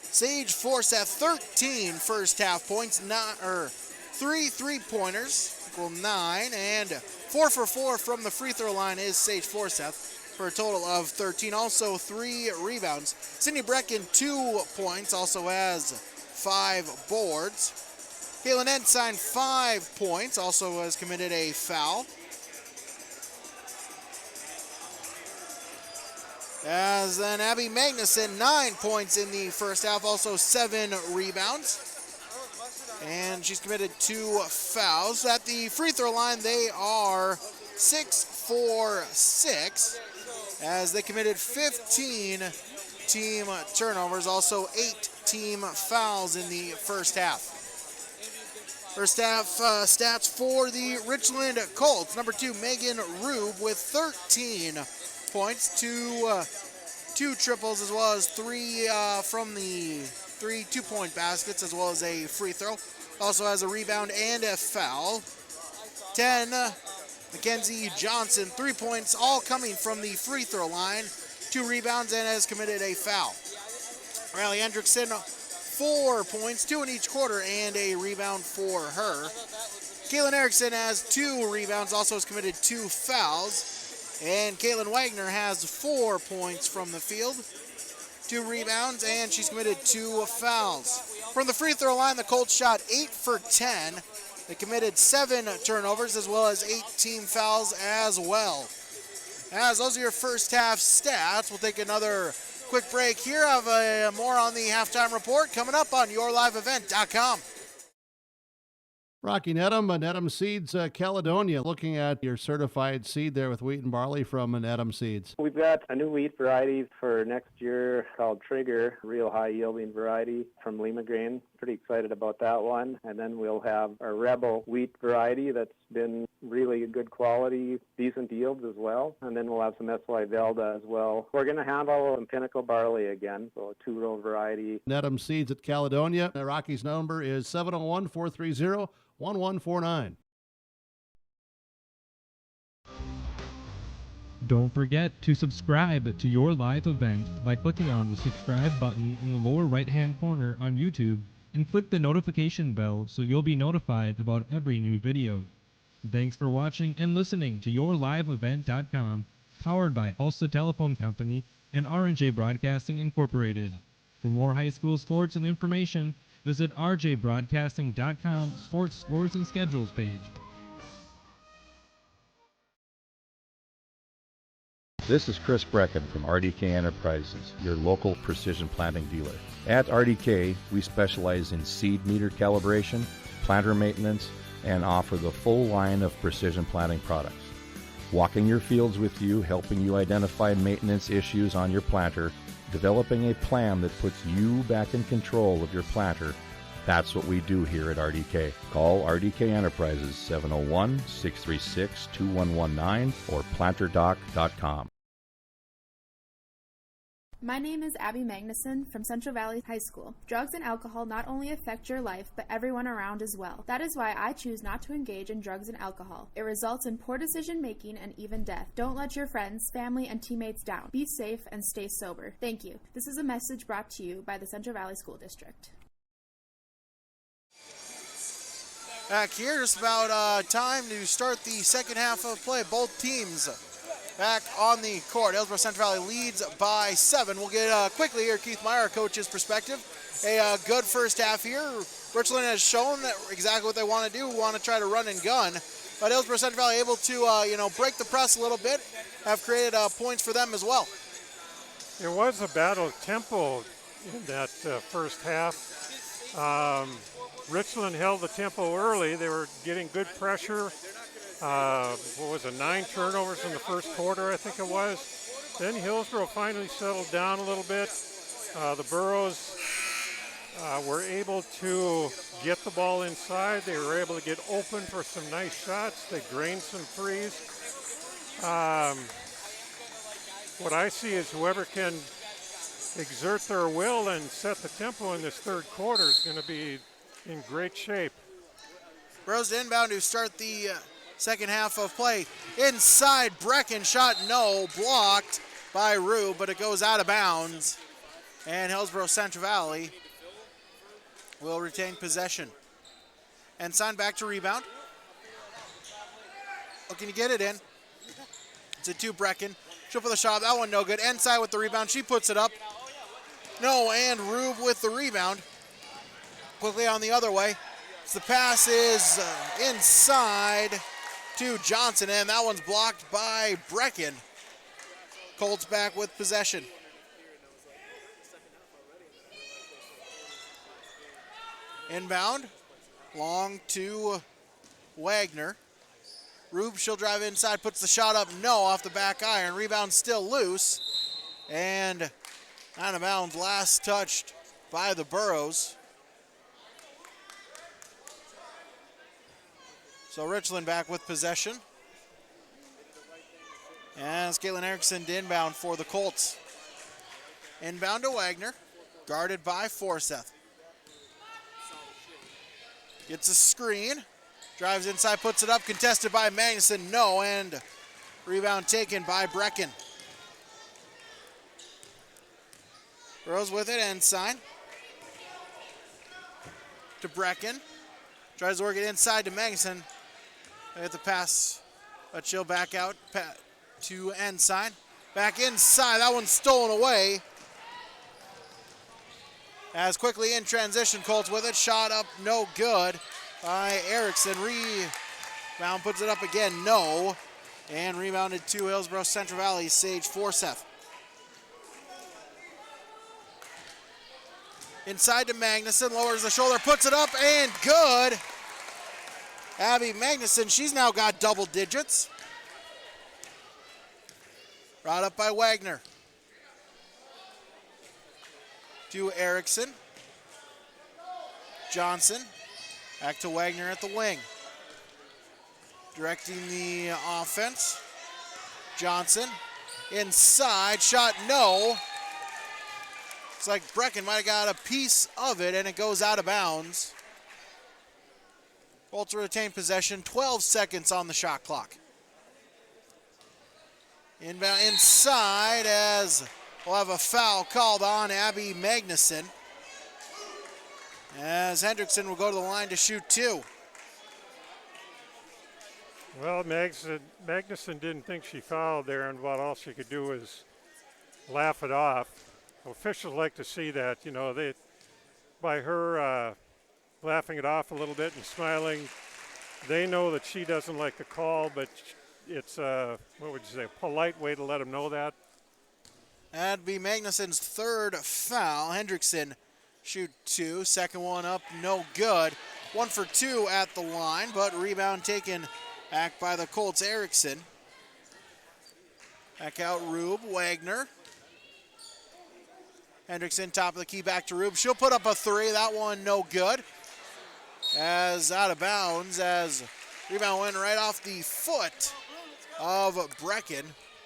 Sage Force at 13 first half points, 3 3-pointers, equal 9, and 4 for 4 from the free throw line is Sage Forsyth for a total of 13. Also 3 rebounds. Sydney Brecken, 2 points, also has 5 boards. Caitlin Ensign, 5 points, also has committed a foul. As then Abby Magnuson, 9 points in the first half, also 7 rebounds. And she's committed 2 fouls. At the free throw line, they are 6 for 6, as they committed 15 team turnovers, also 8 team fouls in the first half. First half stats for the Richland Colts. Number 2, Megan Rube with 13 points, 2 triples, as well as 3 from the 3 2-point baskets, as well as a free throw. Also has a rebound and a foul. 10, Mackenzie Johnson, 3 points, all coming from the free throw line, 2 rebounds, and has committed a foul. Riley Hendrickson, 4 points, 2 in each quarter, and a rebound for her. Kaylin Erickson has 2 rebounds, also has committed 2 fouls. And Caitlin Wagner has 4 points from the field, 2 rebounds, and she's committed 2 fouls. From the free throw line, the Colts shot 8 for 10. They committed 7 turnovers, as well as 8 team fouls as well. As those are your first half stats, we'll take another quick break here. Have more on the halftime report coming up on yourliveevent.com. Rocky Nedham, Nedham Seeds, Caledonia. Looking at your certified seed there with wheat and barley from Nedham Seeds. We've got a new wheat variety for next year called Trigger, real high yielding variety from Lima Grain. Pretty excited about that one. And then we'll have our Rebel wheat variety that's been really good quality, decent yields as well. And then we'll have some SY Velda as well. We're going to handle some Pinnacle barley again, so a 2-row variety. Nedham Seeds at Caledonia. Rocky's number is 701-430-1149. Don't forget to subscribe to your live event by clicking on the subscribe button in the lower right-hand corner on YouTube and click the notification bell so you'll be notified about every new video. Thanks for watching and listening to yourliveevent.com, powered by Ulster Telephone Company and R&J Broadcasting Incorporated. For more high school sports and information, visit rjbroadcasting.com sports scores and schedules page. This is Chris Brecken from RDK Enterprises, your local precision planting dealer. At RDK, we specialize in seed meter calibration, planter maintenance, and offer the full line of precision planting products. Walking your fields with you, helping you identify maintenance issues on your planter, developing a plan that puts you back in control of your planter. That's what we do here at RDK. Call RDK Enterprises 701-636-2119 or planterdoc.com. My name is Abby Magnuson from Central Valley High School. Drugs and alcohol not only affect your life, but everyone around as well. That is why I choose not to engage in drugs and alcohol. It results in poor decision making and even death. Don't let your friends, family, and teammates down. Be safe and stay sober. Thank you. This is a message brought to you by the Central Valley School District. Back here, just about time to start the second half of play. Both teams back on the court. Hillsborough Central Valley leads by 7. We'll get quickly here Keith Meyer, our coach's perspective. A good first half here. Richland has shown exactly what they want to do. We want to try to run and gun. But Hillsborough Central Valley able to break the press a little bit, have created points for them as well. It was a battle of tempo in that first half. Richland held the tempo early. They were getting good pressure. 9 turnovers in the first quarter, I think it was. Then Hillsborough finally settled down a little bit. The Burros were able to get the ball inside. They were able to get open for some nice shots. They drained some threes. What I see is whoever can exert their will and set the tempo in this third quarter is going to be in great shape. Burros inbound to start the second half of play. Inside, Brecken shot no, blocked by Rube, but it goes out of bounds. And Hillsborough Central Valley will retain possession. Ensign back to rebound. Looking to get it in. It's a 2 Brecken. She'll put the shot. That one no good. Ensign with the rebound. She puts it up. No, and Rube with the rebound. Quickly on the other way. So the pass is inside to Johnson, and that one's blocked by Brecken. Colts back with possession. Inbound. Long to Wagner. Rube, she'll drive inside, puts the shot up, no, off the back iron. Rebound still loose. And out of bounds, last touched by the Burros. So Richland back with possession. And it's Caitlin Erickson to inbound for the Colts. Inbound to Wagner, guarded by Forsyth. Gets a screen, drives inside, puts it up, contested by Magnuson, no, and rebound taken by Brecken. Burros with it, Ensign. To Brecken. Tries to work it inside to Magnuson. They get the pass, but she'll back out to Ensign. Back inside, that one's stolen away. As quickly in transition, Colts with it, shot up, no good by Erickson. Rebound, puts it up again, no. And rebounded to Hillsborough Central Valley, Sage Forsyth. Inside to Magnuson, lowers the shoulder, puts it up, and good. Abby Magnuson, she's now got double digits. Brought up by Wagner. To Erickson. Johnson. Back to Wagner at the wing. Directing the offense. Johnson. Inside. Shot no. Looks like Brecken might have got a piece of it, and it goes out of bounds. Colts retain possession. 12 seconds on the shot clock. Inbound inside as we'll have a foul called on Abby Magnuson. As Hendrickson will go to the line to shoot 2. Well, Magnuson didn't think she fouled there, and what all she could do was laugh it off. Officials like to see that, you know, by her laughing it off a little bit and smiling, they know that she doesn't like the call, but it's what would you say, a polite way to let them know that. That'd be Magnuson's 3rd foul. Hendrickson shoot 2. Second one up, no good. 1 for 2 at the line, but rebound taken back by the Colts. Erickson. Back out Rube. Wagner. Hendrickson, top of the key, back to Rube. She'll put up a 3. That one no good. As out of bounds, as rebound went right off the foot of Brecken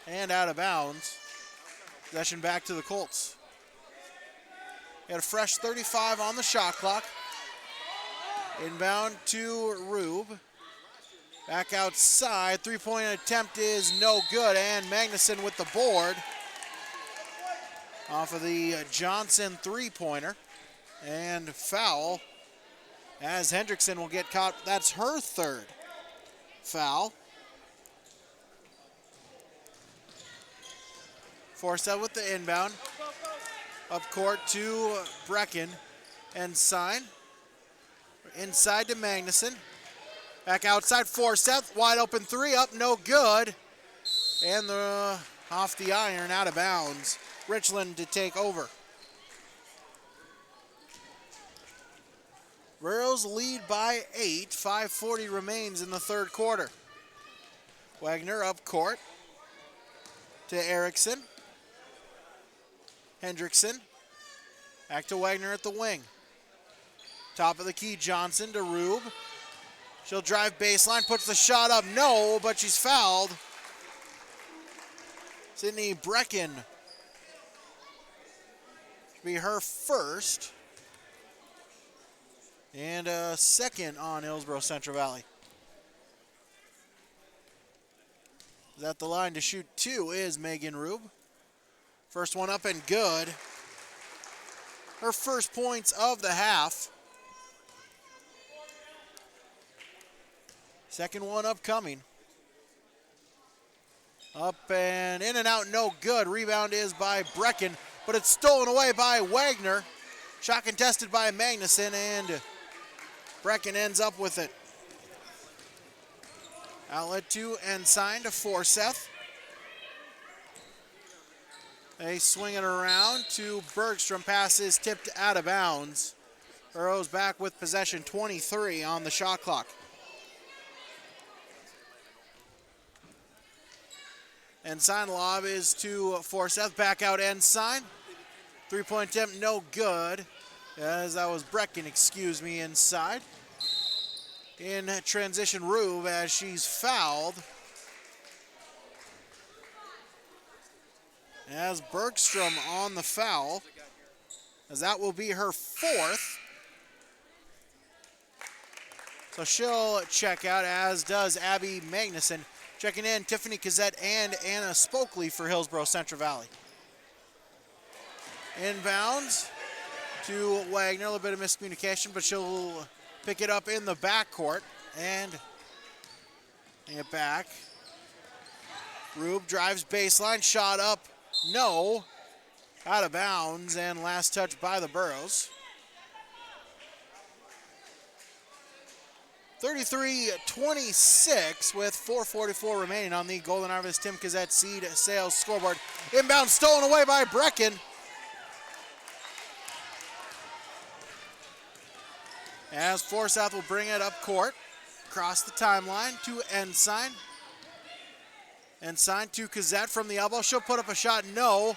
and out of bounds. Possession back to the Colts. Got a fresh 35 on the shot clock. Inbound to Rube. Back outside. 3-point attempt is no good, and Magnuson with the board. Off of the Johnson 3-pointer. And foul as Hendrickson will get caught. That's her 3rd foul. Forsyth with the inbound. Up court to Brecken. Ensign. Inside to Magnuson. Back outside, Forsyth. Wide open 3, up, no good. And off the iron, out of bounds. Richland to take over. Burros lead by 8. 5:40 remains in the 3rd quarter. Wagner up court to Erickson. Hendrickson. Back to Wagner at the wing. Top of the key, Johnson to Rube. She'll drive baseline, puts the shot up, no, but she's fouled. Sydney Brecken. Be her 1st. And a 2nd on Hillsborough Central Valley. At the line to shoot 2 is Megan Rube. First one up and good. Her first points of the half. Second one upcoming. Up and in and out, no good. Rebound is by Brecken, but it's stolen away by Wagner. Shot contested by Magnuson, and Brecken ends up with it. Outlet to Ensign to Forseth. They swing it around to Bergstrom. Pass is tipped out of bounds. Burros back with possession, 23 on the shot clock. Ensign lob is to Forseth. Back out Ensign. Three-point attempt, no good. As that was Brecken, inside. In transition, Rube as she's fouled. As Bergstrom on the foul, as that will be her fourth. So she'll check out, as does Abby Magnuson. Checking in, Tiffany Cassette and Anna Spokley for Hillsborough Central Valley. Inbounds to Wagner, a little bit of miscommunication, but she'll pick it up in the backcourt and bring it back. Rube drives baseline, shot up, no. Out of bounds, and last touch by the Burros. 33-26 with 4:44 remaining on the Golden Harvest Tim Cassette Seed Sales scoreboard. Inbound stolen away by Brecken. As Forsyth will bring it up court, across the timeline to Ensign. Ensign to Cassette from the elbow. She'll put up a shot, no.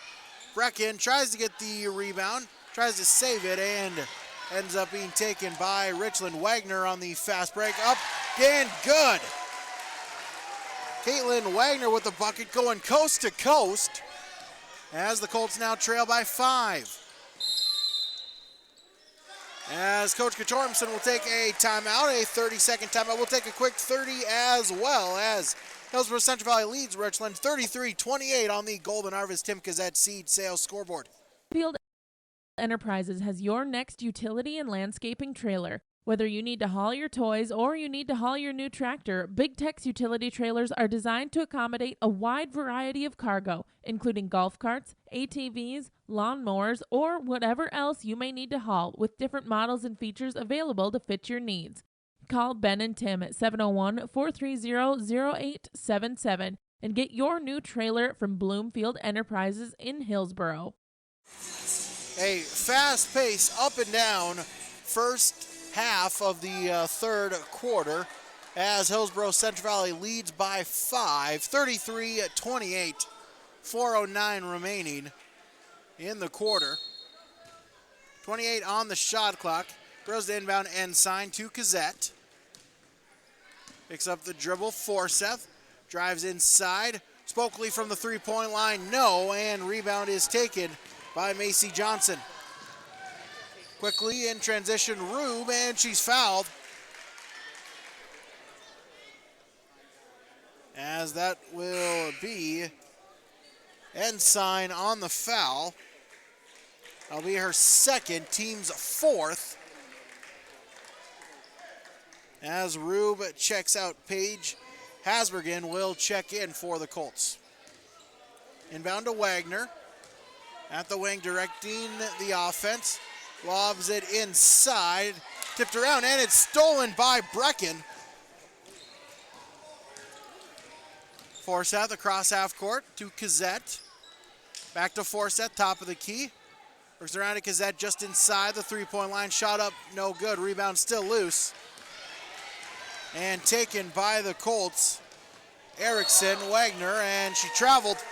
Brecken tries to get the rebound, tries to save it, and ends up being taken by Richland. Wagner on the fast break, up and good. Caitlin Wagner with the bucket, going coast to coast, as the Colts now trail by 5. As Coach Katormson will take a timeout, a 30-second timeout. We'll take a quick 30 as well, as Hillsborough Central Valley leads Richland 33-28 on the Golden Harvest Tim Cassette Seed Sales scoreboard. Field Enterprises has your next utility and landscaping trailer. Whether you need to haul your toys or you need to haul your new tractor, Big Tex utility trailers are designed to accommodate a wide variety of cargo, including golf carts, ATVs, lawnmowers, or whatever else you may need to haul, with different models and features available to fit your needs. Call Ben and Tim at 701-430-0877 and get your new trailer from Bloomfield Enterprises in Hillsborough. A fast pace up and down first half of the third quarter, as Hillsborough Central Valley leads by 5, 33-28, 4:09 remaining in the quarter. 28 on the shot clock. Throws the inbound Ensign to Cassette. Picks up the dribble, Forseth. Drives inside. Spokley from the three-point line, no, and rebound is taken by Macy Johnson. Quickly in transition, Rube, and she's fouled. As that will be Ensign on the foul. That'll be her second, team's fourth. As Rube checks out, Paige Hasbergen will check in for the Colts. Inbound to Wagner. At the wing, directing the offense. Lobs it inside. Tipped around, and it's stolen by Brecken. Forseth across half court to Cassette. Back to Forseth, top of the key. Works around to Cassette just inside the three-point line. Shot up, no good. Rebound still loose. And taken by the Colts. Erickson, Wagner, and she traveled.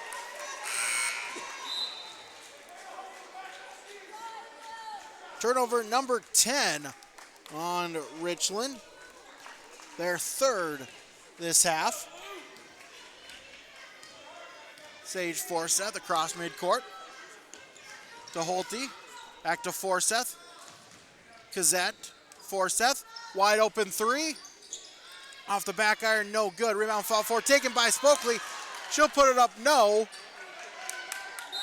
Turnover number 10 on Richland. Their third this half. Sage Forseth across midcourt to Holte. Back to Forseth. Cassette. Forseth. Wide open three. Off the back iron, no good. Rebound foul for, taken by Spokley. She'll put it up, no.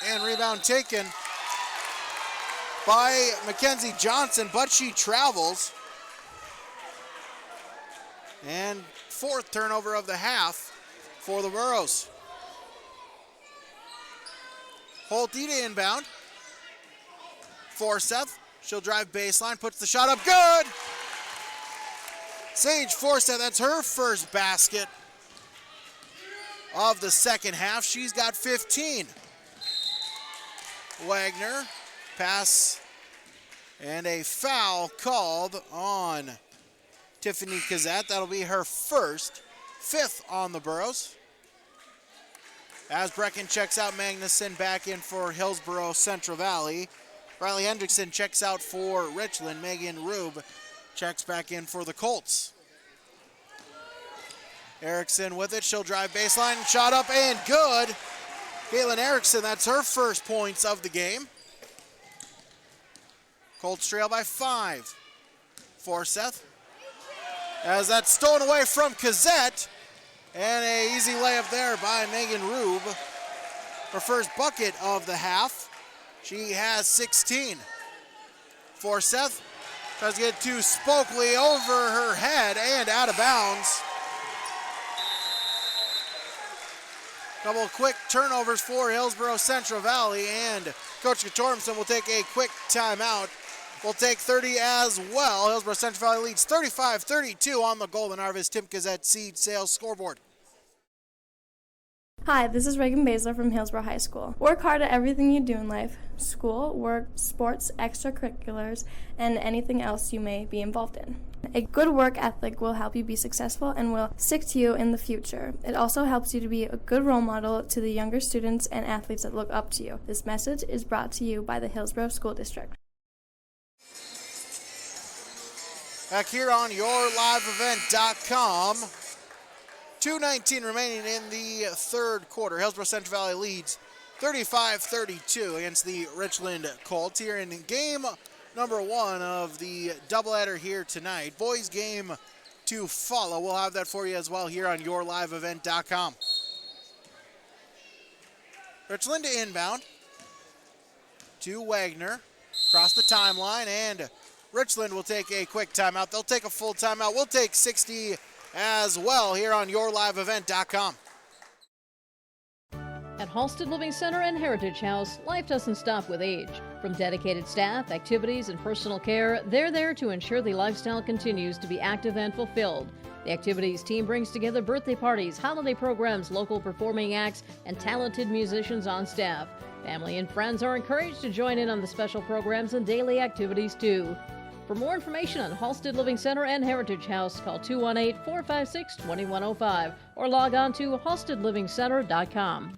And rebound taken by Mackenzie Johnson, but she travels. And fourth turnover of the half for the Burros. Holte to inbound. Forseth, she'll drive baseline, puts the shot up, good! Sage Forseth, that's her first basket of the second half. She's got 15. Wagner, pass, and a foul called on Tiffany Kazette. That'll be her fifth on the Burros. As Brecken checks out, Magnuson back in for Hillsborough Central Valley. Riley Hendrickson checks out for Richland. Megan Rube checks back in for the Colts. Erickson with it. She'll drive baseline. Shot up and good. Caitlin Erickson, that's her first points of the game. Colts trail by 5. Forseth. As that's stolen away from Kazette. And an easy layup there by Megan Rube. Her first bucket of the half. She has 16. Forseth tries to get to Spokely over her head and out of bounds. Couple of quick turnovers for Hillsborough Central Valley, and Coach Katormson will take a quick timeout. We'll take 30 as well. Hillsborough Central Valley leads 35-32 on the Golden Harvest Tim Gazette Seed Sales scoreboard. Hi, this is Reagan Baszler from Hillsborough High School. Work hard at everything you do in life: school, work, sports, extracurriculars, and anything else you may be involved in. A good work ethic will help you be successful and will stick to you in the future. It also helps you to be a good role model to the younger students and athletes that look up to you. This message is brought to you by the Hillsborough School District. Back here on YourLiveEvent.com. 2:19 remaining in the third quarter. Hillsborough Central Valley leads 35-32 against the Richland Colts here in game number 1 of the doubleheader here tonight. Boys game to follow. We'll have that for you as well here on YourLiveEvent.com. Richland to inbound to Wagner. Across the timeline, and Richland will take a quick timeout. They'll take a full timeout. We'll take 60 as well here on YourLiveEvent.com. At Halsted Living Center and Heritage House, life doesn't stop with age. From dedicated staff, activities, and personal care, they're there to ensure the lifestyle continues to be active and fulfilled. The activities team brings together birthday parties, holiday programs, local performing acts, and talented musicians on staff. Family and friends are encouraged to join in on the special programs and daily activities too. For more information on Halsted Living Center and Heritage House, call 218-456-2105 or log on to halstedlivingcenter.com.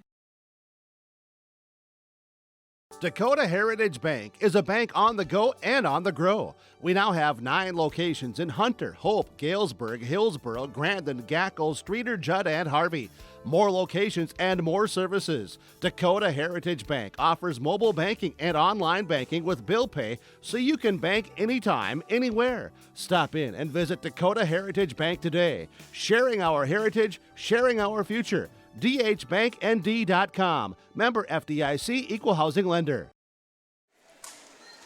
Dakota Heritage Bank is a bank on the go and on the grow. We now have 9 locations in Hunter, Hope, Galesburg, Hillsborough, Grandin, Gackle, Streeter, Judd, and Harvey. More locations and more services. Dakota Heritage Bank offers mobile banking and online banking with bill pay so you can bank anytime, anywhere. Stop in and visit Dakota Heritage Bank today. Sharing our heritage, sharing our future. dhbanknd.com. Member FDIC, Equal Housing Lender.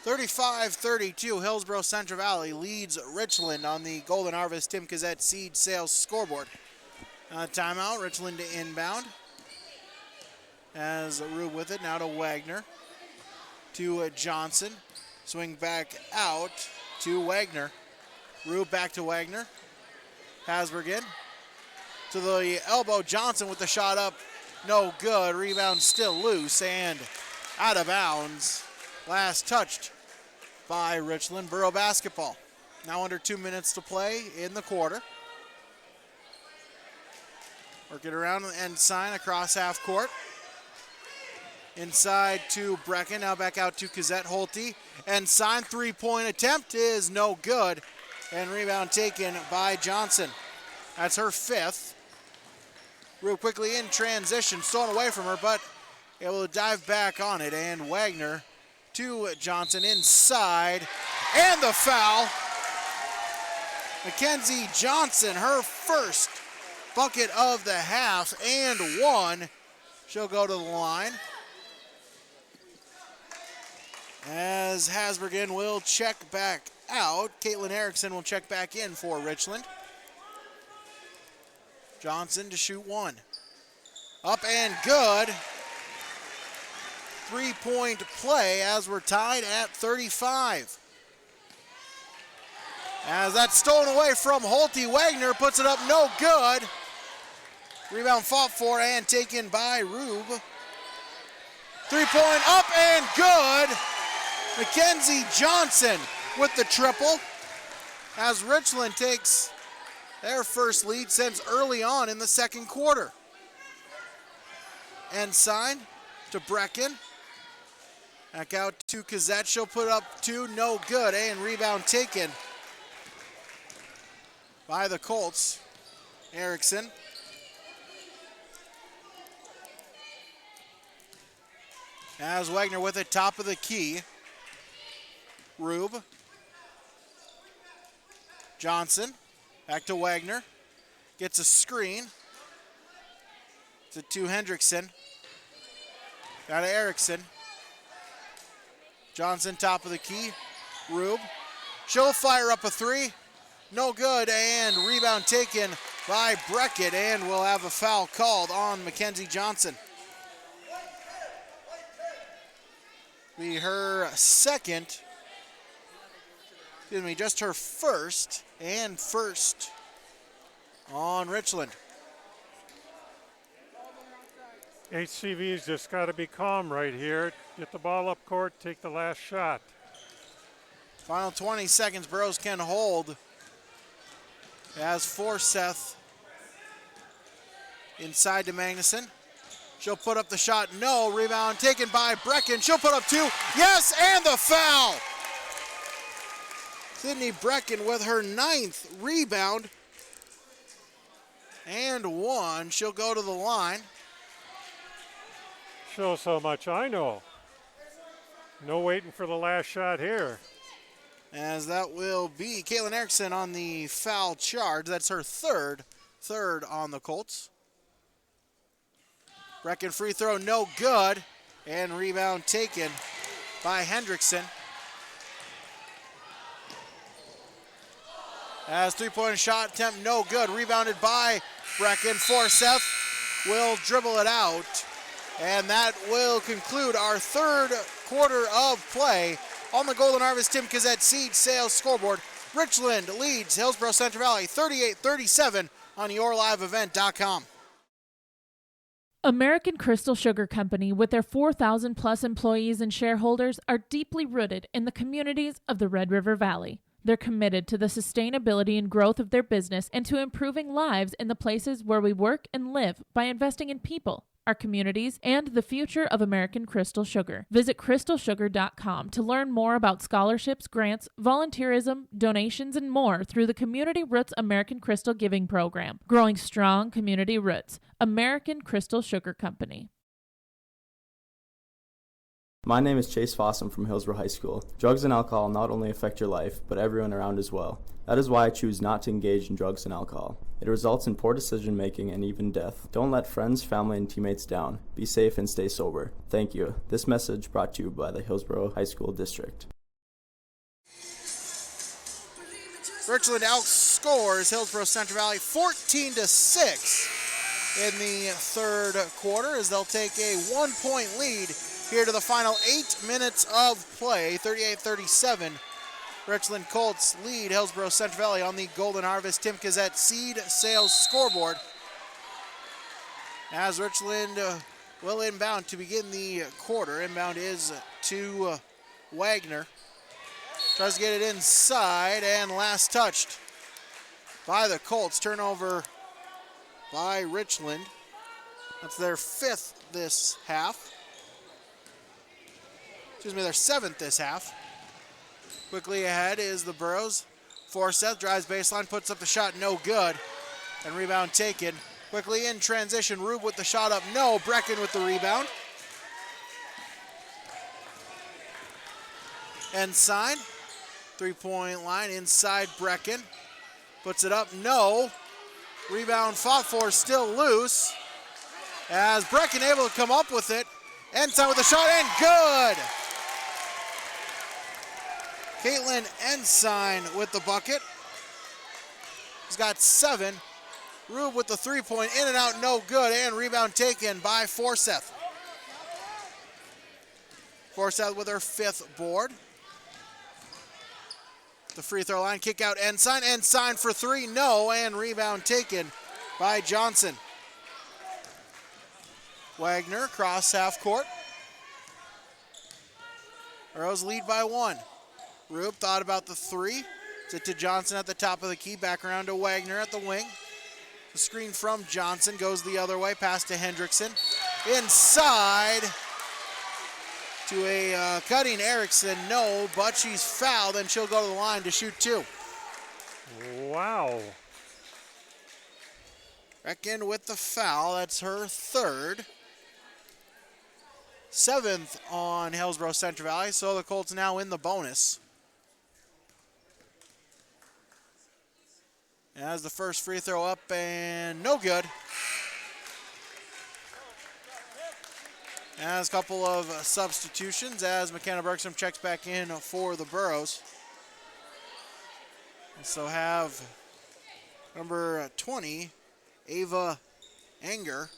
35-32, Hillsborough Central Valley leads Richland on the Golden Harvest Tim Gazette Seed Sales scoreboard. Timeout, Richland to inbound. Has Rube with it, now to Wagner. To Johnson. Swing back out to Wagner. Rube back to Wagner. Hasberg in. To the elbow, Johnson with the shot up. No good. Rebound still loose and out of bounds. Last touched by Richland. Burro basketball. Now under 2 minutes to play in the quarter. Work it around and sign across half court. Inside to Brecken. Now back out to Kazette Holte. And sign 3-point attempt is no good. And rebound taken by Johnson. That's her 5th. Real quickly in transition. Stolen away from her, but able to dive back on it. And Wagner to Johnson inside. And the foul. Mackenzie Johnson, her first bucket of the half and 1. She'll go to the line. As Hasbergen will check back out. Caitlin Erickson will check back in for Richland. Johnson to shoot one. Up and good. 3-point play as we're tied at 35. As that's stolen away from Holte. Wagner puts it up, no good. Rebound fought for and taken by Rube. 3-point up and good. Mackenzie Johnson with the triple as Richland takes their first lead since early on in the second quarter. Ensign to Brecken. Back out to Kazette. She'll put up two, no good. And rebound taken by the Colts. Erickson. As Wagner with it, top of the key. Rube. Johnson. Back to Wagner. Gets a screen. To Hendrickson. Got to Erickson. Johnson, top of the key. Rube. She'll fire up a three. No good, and rebound taken by Breckett, and we'll have a foul called on Mackenzie Johnson. Be her second. Excuse me, just her first, and first on Richland. HCV's just got to be calm right here. Get the ball up court, take the last shot. Final 20 seconds, Burros can hold. As Forseth inside to Magnuson. She'll put up the shot, no. Rebound taken by Brecken. She'll put up two, yes, and the foul. Sydney Brecken with her 9th rebound. And one, she'll go to the line. Shows how much I know. No waiting for the last shot here. As that will be Caitlin Erickson on the foul charge. That's her third on the Colts. Brecken free throw, no good. And rebound taken by Hendrickson. As three-point shot attempt, no good. Rebounded by Brecken. Forseth will dribble it out. And that will conclude our third quarter of play on the Golden Harvest Tim Kazette Seed Sales scoreboard. Richland leads Hillsborough Central Valley 38-37 on yourliveevent.com. American Crystal Sugar Company, with their 4,000 plus employees and shareholders, are deeply rooted in the communities of the Red River Valley. They're committed to the sustainability and growth of their business and to improving lives in the places where we work and live by investing in people, our communities, and the future of American Crystal Sugar. Visit crystalsugar.com to learn more about scholarships, grants, volunteerism, donations, and more through the Community Roots American Crystal Giving Program. Growing strong community roots. American Crystal Sugar Company. My name is Chase Fossum from Hillsborough High School. Drugs and alcohol not only affect your life, but everyone around as well. That is why I choose not to engage in drugs and alcohol. It results in poor decision making and even death. Don't let friends, family, and teammates down. Be safe and stay sober. Thank you. This message brought to you by the Hillsborough High School District. Richland outscores Hillsborough Central Valley 14-6 in the third quarter as they'll take a 1-point lead here to the final 8 minutes of play. 38-37. Richland Colts lead Hillsborough Central Valley on the Golden Harvest Tim Kazette Seed Sales scoreboard. As Richland will inbound to begin the quarter. Inbound is to Wagner. Tries to get it inside and last touched by the Colts. Turnover by Richland. That's their 5th this half. Excuse me, their 7th this half. Quickly ahead is the Burros. Forseth drives baseline, puts up the shot, no good. And rebound taken. Quickly in transition, Rube with the shot up, no. Brecken with the rebound. Ensign, 3-point line inside Brecken. Puts it up, no. Rebound fought for, still loose. As Brecken able to come up with it. Ensign with the shot and good. Caitlin Ensign with the bucket. He's got 7. Rube with the three-point, in and out, no good, and rebound taken by Forsyth. Forsyth with her 5th board. The free throw line, kick out Ensign. Ensign for 3, no, and rebound taken by Johnson. Wagner across half court. Arrows lead by 1. Rube thought about the 3. It to Johnson at the top of the key, back around to Wagner at the wing. The screen from Johnson goes the other way, pass to Hendrickson. Inside to a cutting Erickson, no, but she's fouled and she'll go to the line to shoot 2. Wow. Brecken with the foul, that's her 3rd. 7th on Hillsborough Central Valley, so the Colts now in the bonus. As the first free throw up and no good. As a couple of substitutions as McKenna Bergstrom checks back in for the Burros. So have number 20, Ava Anger.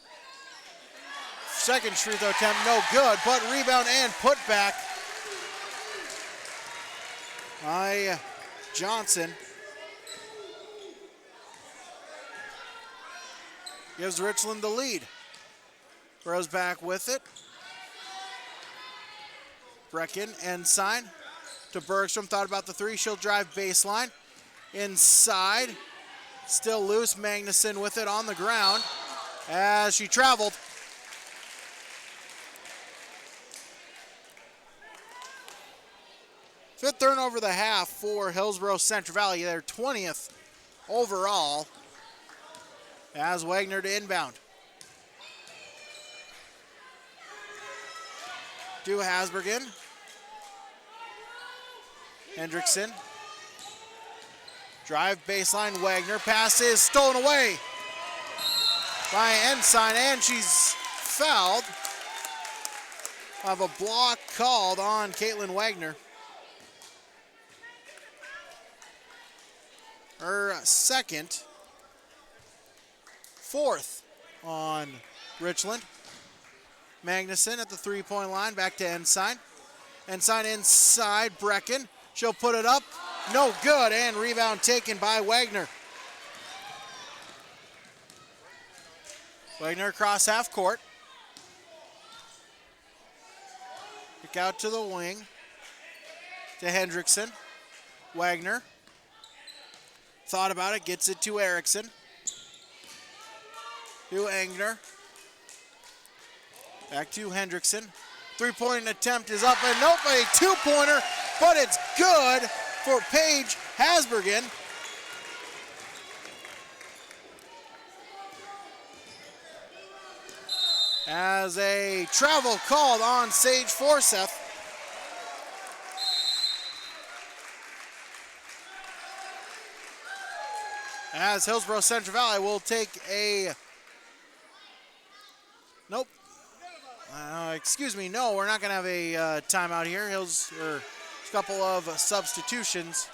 Second free throw attempt, no good, but rebound and put back by Johnson. Gives Richland the lead. Burros back with it. Brecken, Ensign to Bergstrom, thought about the 3, she'll drive baseline. Inside, still loose, Magnuson with it on the ground as she traveled. Fifth turnover of the half for Hillsborough Central Valley, their 20th overall. As Wagner to inbound. To Hasbergen. Hendrickson. Drive baseline, Wagner. Pass is stolen away by Ensign, and she's fouled. Have a block called on Caitlin Wagner. Her 2nd. 4th on Richland. Magnuson at the 3-point line, back to Ensign. Ensign inside, Brecken. She'll put it up, no good, and rebound taken by Wagner. Wagner across half court. Kick out to the wing to Hendrickson. Wagner. Thought about it, gets it to Erickson. To Angner. Back to Hendrickson. 3-point attempt is up, and nope, a 2-pointer, but it's good for Paige Hasbergen. As a travel called on Sage Forsyth. As Hillsborough Central Valley will take a Nope. Excuse me, no, we're not going to have a timeout here. A couple of substitutions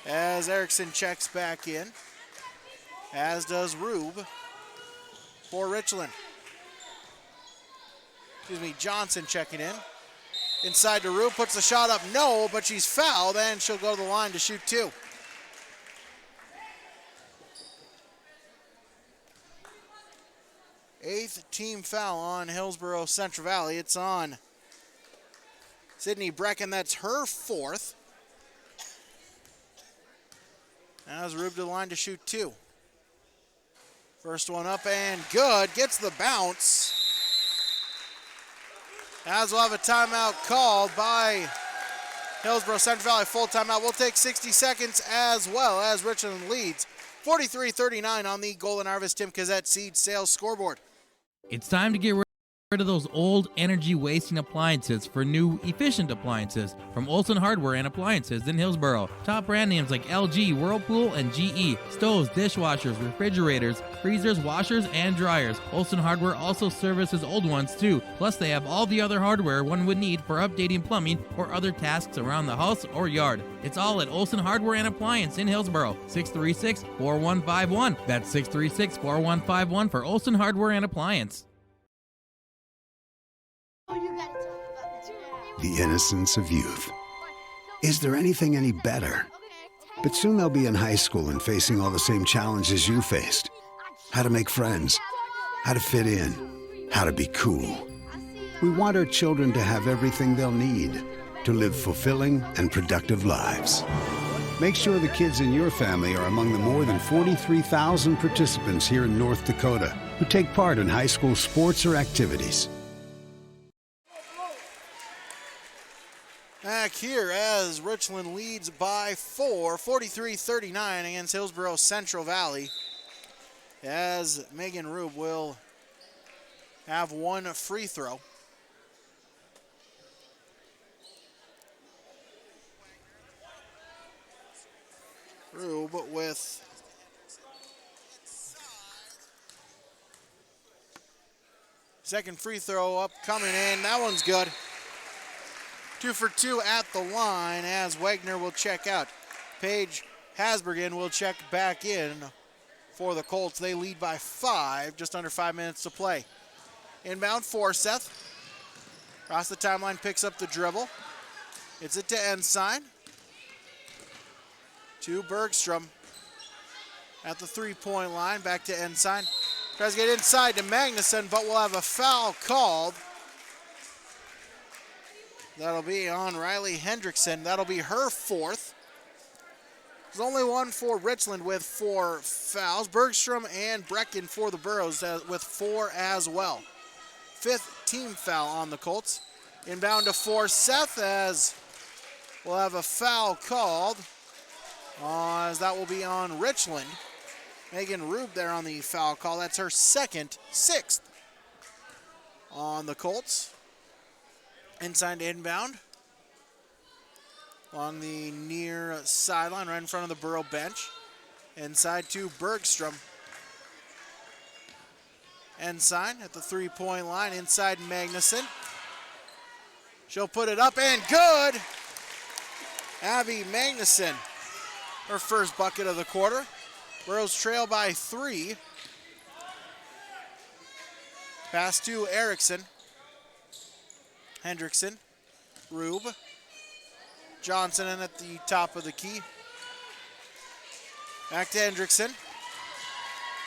as Erickson checks back in, as does Rube for Richland. Johnson checking in. Inside to Rube, puts the shot up, no, but she's fouled, and she'll go to the line to shoot 2. Eighth team foul on Hillsborough Central Valley. It's on Sydney Brecken. That's her 4th. As Rube to the line to shoot 2. First one up and good. Gets the bounce. As we'll have a timeout called by Hillsborough Central Valley. Full timeout. We'll take 60 seconds as well as Richland leads 43-39 on the Golden Harvest Tim Cassette Seed Sales scoreboard. It's time to get ready Rid of those old energy-wasting appliances for new, efficient appliances from Olson Hardware and Appliances in Hillsboro. Top brand names like LG, Whirlpool, and GE. Stoves, dishwashers, refrigerators, freezers, washers, and dryers. Olson Hardware also services old ones too. Plus, they have all the other hardware one would need for updating plumbing or other tasks around the house or yard. It's all at Olson Hardware and Appliance in Hillsboro. 636-4151. That's 636-4151 for Olson Hardware and Appliance. The innocence of youth. Is there anything any better? But soon they'll be in high school and facing all the same challenges you faced. How to make friends, how to fit in, how to be cool. We want our children to have everything they'll need to live fulfilling and productive lives. Make sure the kids in your family are among the more than 43,000 participants here in North Dakota who take part in high school sports or activities. Back here as Richland leads by 4, 43-39 against Hillsboro Central Valley, as Megan Rube will have one free throw. Rube with second free throw up, coming in. That one's good. 2 for 2 at the line as Wagner will check out. Paige Hasbergen will check back in for the Colts. They lead by 5, just under 5 minutes to play. Inbound for Seth. Across the timeline, picks up the dribble. It's it to Ensign. To Bergstrom at the three-point line. Back to Ensign. Tries to get inside to Magnuson, but we'll have a foul called. That'll be on Riley Hendrickson. That'll be her 4th. There's only one for Richland with 4 fouls. Bergstrom and Brecken for the Burros with 4 as well. 5th team foul on the Colts. Inbound to Seth as we'll have a foul called. As that will be on Richland. Megan Rube there on the foul call. That's her 2nd, 6th on the Colts. Inside to inbound. Along the near sideline, right in front of the Burro bench. Inside to Bergstrom. Ensign at the three-point line. Inside Magnuson. She'll put it up and good. Abby Magnuson. Her first bucket of the quarter. Burros trail by 3. Pass to Erickson. Hendrickson. Rube. Johnson in at the top of the key. Back to Hendrickson.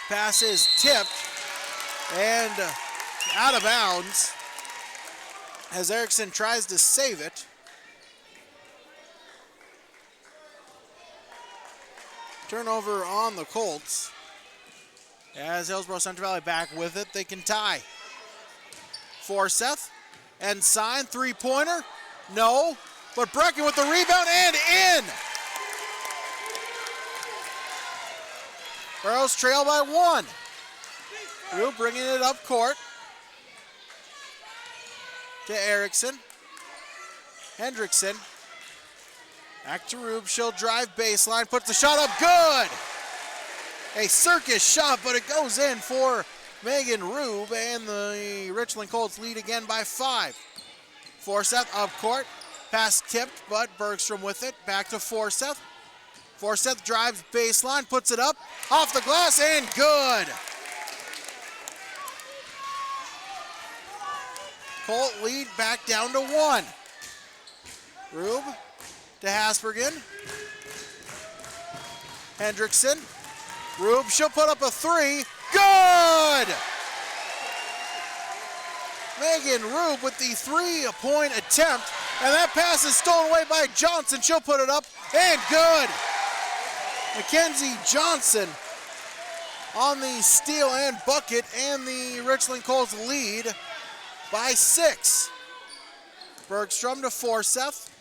Pass is tipped and out of bounds as Erickson tries to save it. Turnover on the Colts. As Hillsboro Central Valley back with it, they can tie. Seth. Ensign, three-pointer. No, but Brecken with the rebound and in. Burros trail by 1. Rube bringing it up court to Erickson. Hendrickson. Back to Rube. She'll drive baseline. Puts the shot up. Good. A circus shot, but it goes in for Megan Rube, and the Richland Colts lead again by 5. Forseth up court. Pass tipped, but Bergstrom with it. Back to Forseth. Forseth drives baseline, puts it up. Off the glass, and good. Colt lead back down to 1. Rube to Hasbergen. Hendrickson. Rube, she'll put up a 3. Good! Megan Rube with the 3-point attempt, and that pass is stolen away by Johnson. She'll put it up, and good! Mackenzie Johnson on the steal and bucket, and the Richland Colts lead by 6. Bergstrom to Forseth.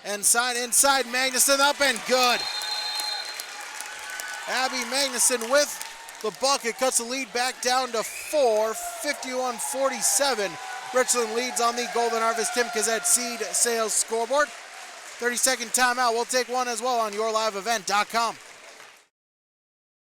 Inside Magnuson up and good. Abby Magnuson with the bucket, cuts the lead back down to 4, 51-47. Richland leads on the Golden Harvest Tim Kazette Seed Sales scoreboard. 30-second timeout. We'll take one as well on yourliveevent.com.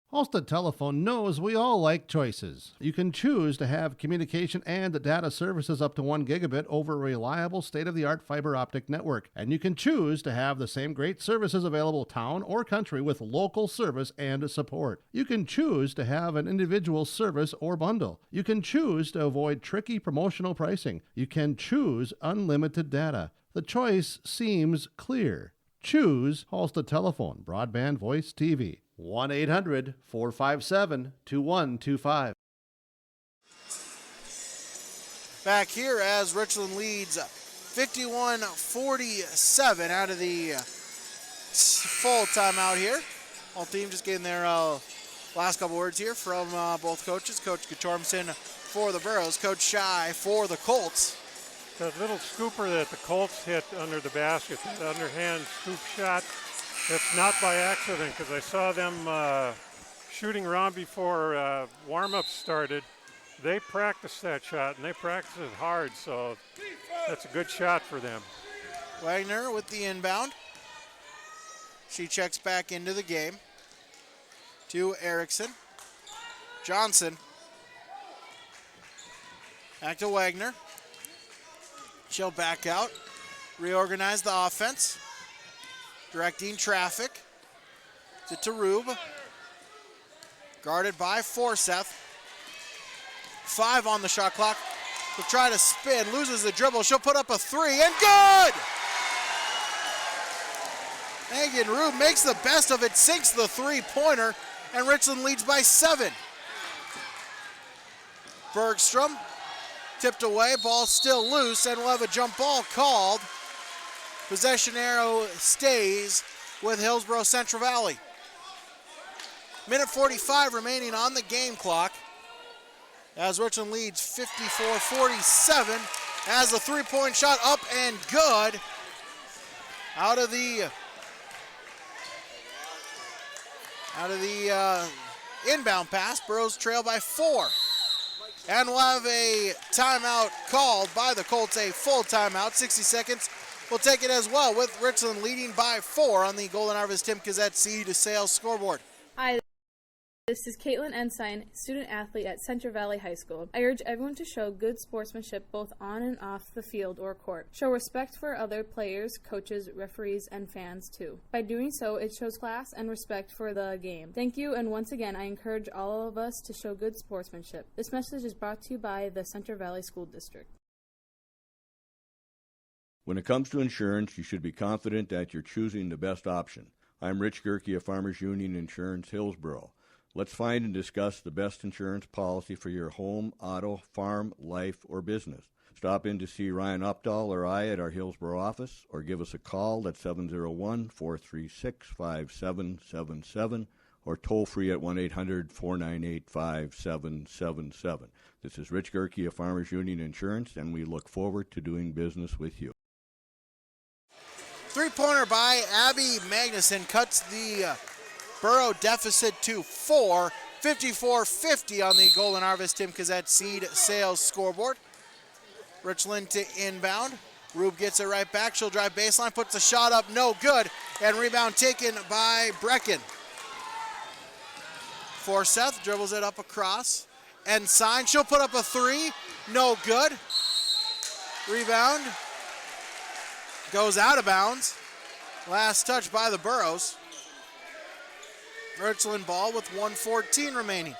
Halstead Telephone knows we all like choices. You can choose to have communication and data services up to 1 gigabit over a reliable state-of-the-art fiber optic network. And you can choose to have the same great services available town or country with local service and support. You can choose to have an individual service or bundle. You can choose to avoid tricky promotional pricing. You can choose unlimited data. The choice seems clear. Choose Halstead Telephone, broadband voice TV. 1-800-457-2125. Back here as Richland leads 51-47 out of the full timeout here. All team just getting their last couple words here from both coaches. Coach Guttormson for the Burros, Coach Shy for the Colts. That little scooper that the Colts hit under the basket, that underhand scoop shot, it's not by accident, because I saw them shooting around before warm-up started. They practiced that shot, and they practiced it hard, so that's a good shot for them. Wagner with the inbound. She checks back into the game to Erickson. Johnson. Back to Wagner. She'll back out, reorganize the offense. Directing traffic to Rube. Guarded by Forsyth. 5 on the shot clock. Will try to spin, loses the dribble. She'll put up a 3 and good! Megan Rube makes the best of it, sinks the 3-pointer, and Richland leads by 7. Bergstrom tipped away, ball still loose, and we'll have a jump ball called. Possession arrow stays with Hillsborough Central Valley. Minute 45 remaining on the game clock as Richland leads 54-47 as the 3-point shot up and good. Out of the inbound pass, Burros trail by 4. And we'll have a timeout called by the Colts, a full timeout, 60 seconds. We'll take it as well with Richland leading by 4 on the Golden Harvest Tim Kazette Seed Sales scoreboard. Hi, this is Caitlin Ensign, student athlete at Central Valley High School. I urge everyone to show good sportsmanship both on and off the field or court. Show respect for other players, coaches, referees, and fans too. By doing so, it shows class and respect for the game. Thank you, and once again, I encourage all of us to show good sportsmanship. This message is brought to you by the Central Valley School District. When it comes to insurance, you should be confident that you're choosing the best option. I'm Rich Gerke of Farmers Union Insurance, Hillsborough. Let's find and discuss the best insurance policy for your home, auto, farm, life, or business. Stop in to see Ryan Updahl or I at our Hillsborough office, or give us a call at 701-436-5777, or toll free at 1-800-498-5777. This is Rich Gerke of Farmers Union Insurance, and we look forward to doing business with you. 3-pointer by Abby Magnuson cuts the Burro deficit to 4. 54-50 on the Golden Harvest Tim Kazette Seed Sales scoreboard. Richland to inbound. Rube gets it right back. She'll drive baseline, puts the shot up, no good, and rebound taken by Brecken. Forsyth dribbles it up across. Ensign, she'll put up a 3, no good. Rebound goes out of bounds. Last touch by the Burros. Richland ball with 1:14 remaining.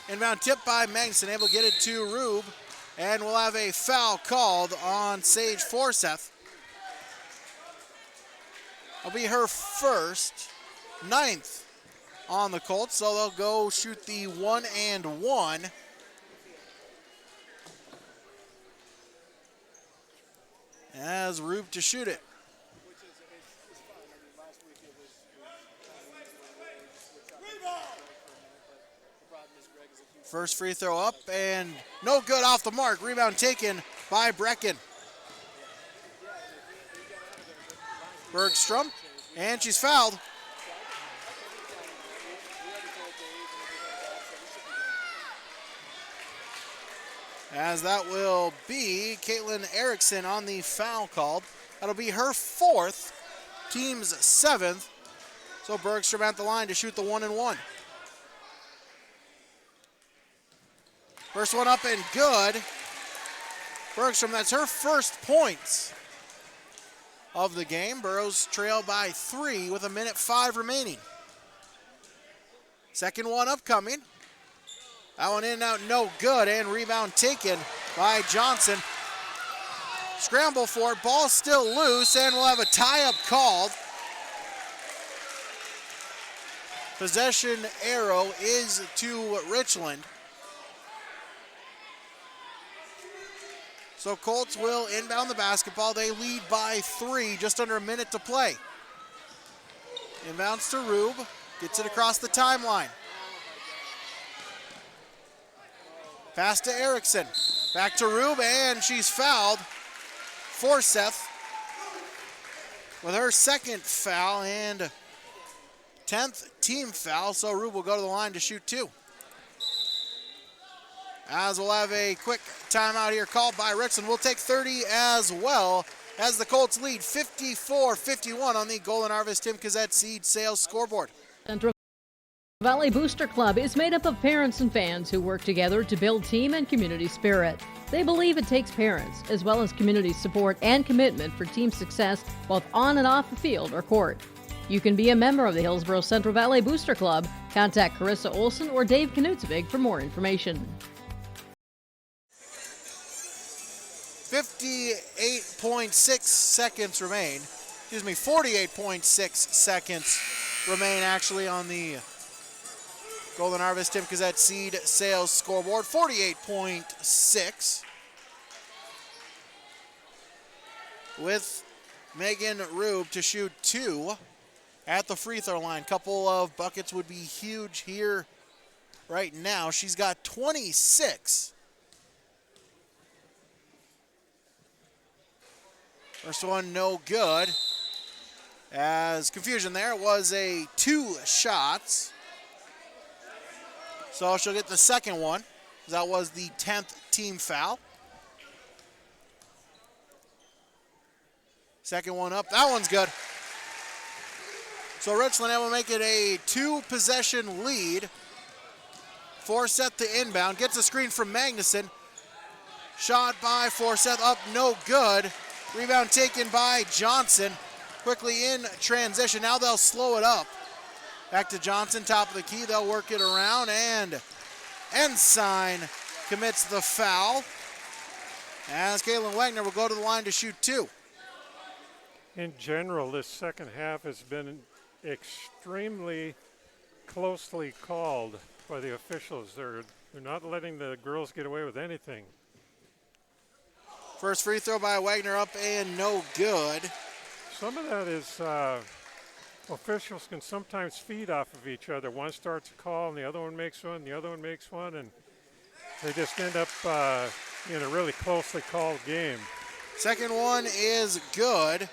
Inbound tip by Magnuson, able to get it to Rube, and we'll have a foul called on Sage Forsyth. It'll be her first, 9th on the Colts, so they'll go shoot the 1-and-1. As Rube to shoot it. First free throw up and no good, off the mark. Rebound taken by Brecken. Bergstrom, and she's fouled. as that will be Caitlin Erickson on the foul called. That'll be her 4th, team's 7th. So Bergstrom at the line to shoot the 1-and-1. First one up and good. Bergstrom, that's her first points of the game. Burros trail by 3 with 1:05 remaining. Second one upcoming. That one in and out, no good, and rebound taken by Johnson. Scramble for it, ball still loose, and we'll have a tie-up called. Possession arrow is to Richland. So Colts will inbound the basketball. They lead by 3, just under a minute to play. Inbounds to Rube, gets it across the timeline. Pass to Erickson, back to Rube, and she's fouled. Forseth with her second foul and 10th team foul, so Rube will go to the line to shoot 2. As we'll have a quick timeout here called by Richland. We'll take 30 as well as the Colts lead 54-51 on the Golden Harvest Tim Kazette Seed Sales scoreboard. Central Valley Booster Club is made up of parents and fans who work together to build team and community spirit. They believe it takes parents, as well as community support and commitment for team success, both on and off the field or court. You can be a member of the Hillsborough Central Valley Booster Club. Contact Carissa Olson or Dave Knutsvig for more information. 58.6 seconds remain. Excuse me, 48.6 seconds remain actually on the Golden Harvest Tim Kazette Seed Sales scoreboard. 48.6 with Megan Rube to shoot 2 at the free throw line. Couple of buckets would be huge here right now. She's got 26. First one no good. As confusion there, it was a 2 shots. So she'll get the second one. That was the 10th team foul. Second one up, that one's good. So Richland will make it a 2-possession lead. Forseth to inbound, gets a screen from Magnuson. Shot by Forseth, up no good. Rebound taken by Johnson. Quickly in transition, now they'll slow it up. Back to Johnson, top of the key, they'll work it around, and Ensign commits the foul. As Kaylin Wagner will go to the line to shoot 2. In general, this second half has been extremely closely called by the officials. They're not letting the girls get away with anything. First free throw by Wagner up and no good. Some of that is officials can sometimes feed off of each other. One starts a call and the other one makes one, the other one makes one, and they just end up in a really closely called game. Second one is good.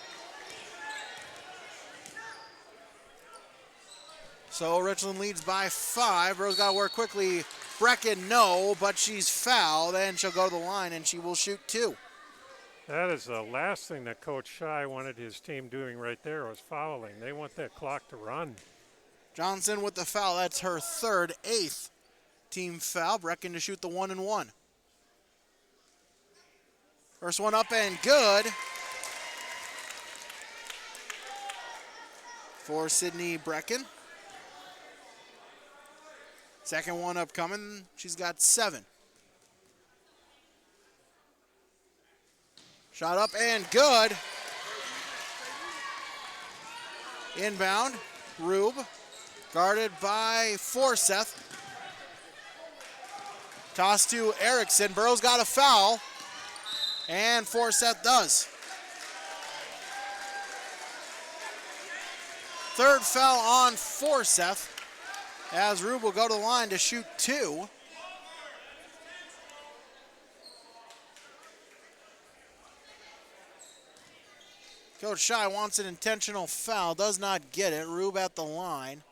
So Richland leads by 5. Rose got to work quickly. Brecken, no, but she's fouled, and she'll go to the line, and she will shoot 2. That is the last thing that Coach Shy wanted his team doing right there, was fouling. They want that clock to run. Johnson with the foul. That's her third, 8th team foul. Brecken to shoot the 1-and-1. First one up and good for Sydney Brecken. Second one upcoming. She's got 7. Shot up and good. Inbound, Rube, guarded by Forseth. Toss to Erickson. Burrows got a foul, and Forseth does. Third foul on Forseth, as Rube will go to the line to shoot 2. Coach Shy wants an intentional foul, does not get it. Rube at the line.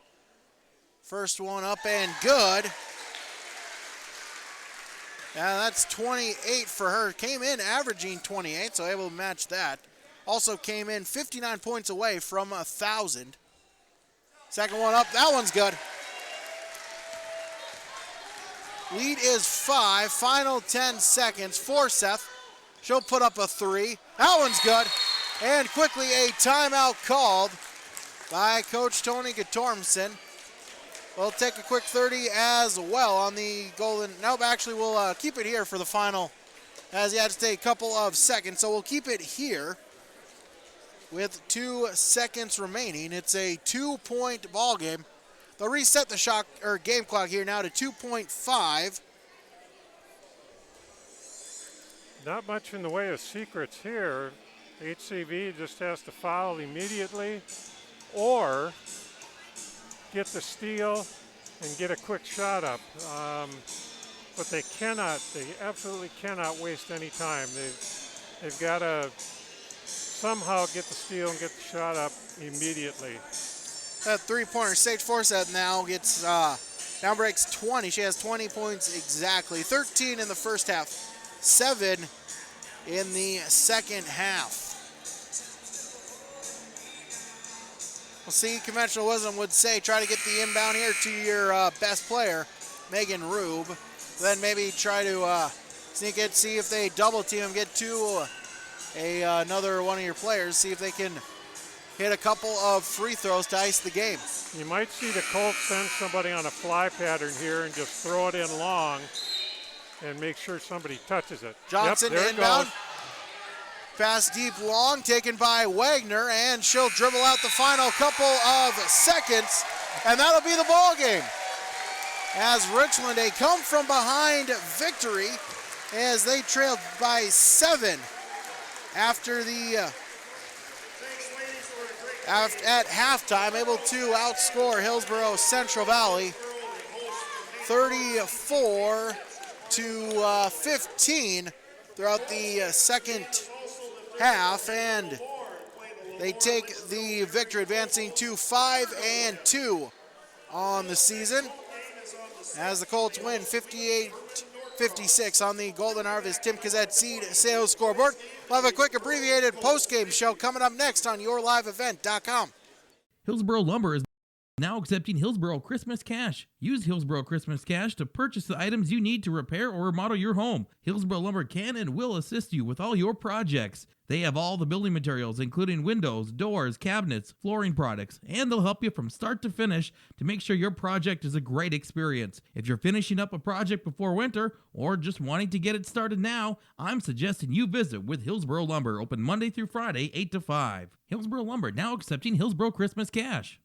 First one up and good. That's 28 for her. Came in averaging 28, so able to match that. Also came in 59 points away from 1,000. Second one up, that one's good. Lead is 5, final 10 seconds for Seth. She'll put up a 3. That one's good. And quickly a timeout called by Coach Tony Gatormson. We'll take a quick 30 as well on the golden. Nope, actually we'll keep it here for the final, as he had to take a couple of seconds. So we'll keep it here with 2 seconds remaining. It's a 2-point ball game. They'll reset the game clock here now to 2.5. Not much in the way of secrets here. HCV just has to foul immediately or get the steal and get a quick shot up. But they absolutely cannot waste any time. They've got to somehow get the steal and get the shot up immediately. That three-pointer, Sage Forseth now gets, now breaks 20. She has 20 points exactly. 13 in the first half, 7 in the second half. We'll see, conventional wisdom would say try to get the inbound here to your best player, Megan Rube. Then maybe try to sneak it, see if they double team him, get to another one of your players, see if they can hit a couple of free throws to ice the game. You might see the Colts send somebody on a fly pattern here and just throw it in long and make sure somebody touches it. Johnson inbound. Pass deep long, taken by Wagner, and she'll dribble out the final couple of seconds, and that'll be the ball game. As Richland, a come from behind victory as they trailed by 7 after the at halftime, able to outscore Hillsborough Central Valley 34-15 throughout the second half, and they take the victory, advancing to 5-2 on the season as the Colts win 58-56 on the Golden Harvest Tim Kazette Seed sales scoreboard. We'll have a quick abbreviated post-game show coming up next on yourliveevent.com. Hillsborough Lumber is now accepting Hillsborough Christmas Cash. Use Hillsborough Christmas Cash to purchase the items you need to repair or remodel your home. Hillsborough Lumber can and will assist you with all your projects. They have all the building materials, including windows, doors, cabinets, flooring products, and they'll help you from start to finish to make sure your project is a great experience. If you're finishing up a project before winter or just wanting to get it started now, I'm suggesting you visit with Hillsborough Lumber, open Monday through Friday, 8 to 5. Hillsborough Lumber now accepting Hillsborough Christmas Cash.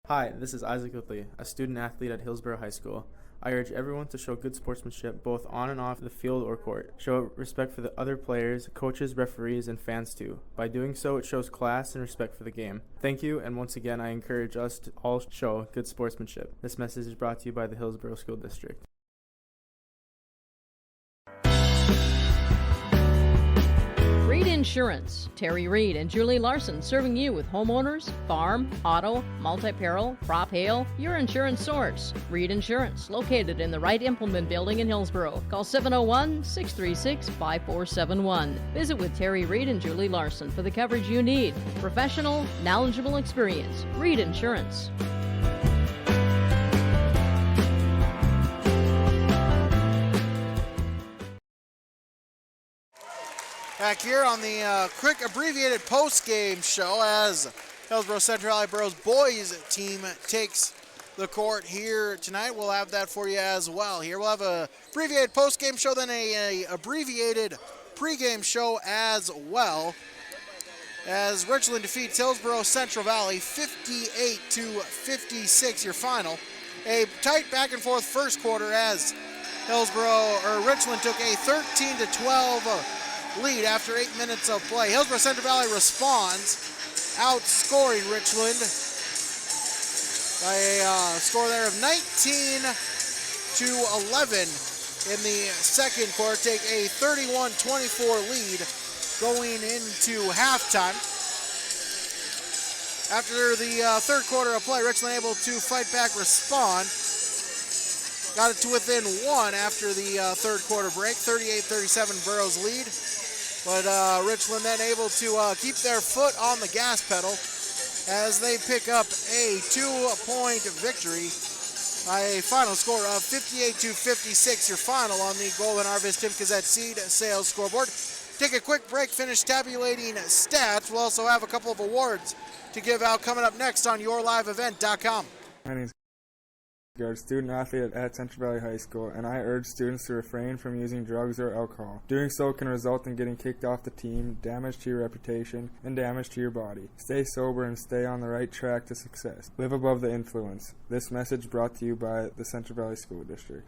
Hi, this is Isaac Whitley, a student athlete at Hillsborough High School. I urge everyone to show good sportsmanship both on and off the field or court. Show respect for the other players, coaches, referees, and fans too. By doing so, it shows class and respect for the game. Thank you, and once again, I encourage us to all show good sportsmanship. This message is brought to you by the Hillsborough School District. Reed Insurance. Terry Reed and Julie Larson serving you with homeowners, farm, auto, multi-peril, crop hail, your insurance source. Reed Insurance, located in the Wright Implement Building in Hillsborough. Call 701-636-5471. Visit with Terry Reed and Julie Larson for the coverage you need. Professional, knowledgeable experience. Reed Insurance. Back here on the quick abbreviated post-game show as Hillsborough Central Valley Burros boys team takes the court here tonight. We'll have that for you as well here. We'll have a abbreviated post-game show, then a abbreviated pre-game show as well, as Richland defeats Hillsborough Central Valley 58-56, your final. A tight back and forth first quarter as Richland took a 13-12 lead after 8 minutes of play. Hillsborough Central Valley responds, outscoring Richland by a score there of 19-11 in the second quarter. Take a 31-24 lead going into halftime. After the third quarter of play, Richland able to fight back, respond. got it to within 1 after the third quarter break. 38-37 Burros lead. But Richland then able to keep their foot on the gas pedal as they pick up a 2-point victory by a final score of 58-56, your final on the Golden Harvest Tim Gazette Seed Sales scoreboard. Take a quick break, finish tabulating stats. We'll also have a couple of awards to give out coming up next on yourliveevent.com. My name is Gard, student athlete at Central Valley High School, and I urge students to refrain from using drugs or alcohol. Doing so can result in getting kicked off the team, damage to your reputation, and damage to your body. Stay sober and stay on the right track to success. Live above the influence. This message brought to you by the Central Valley School District.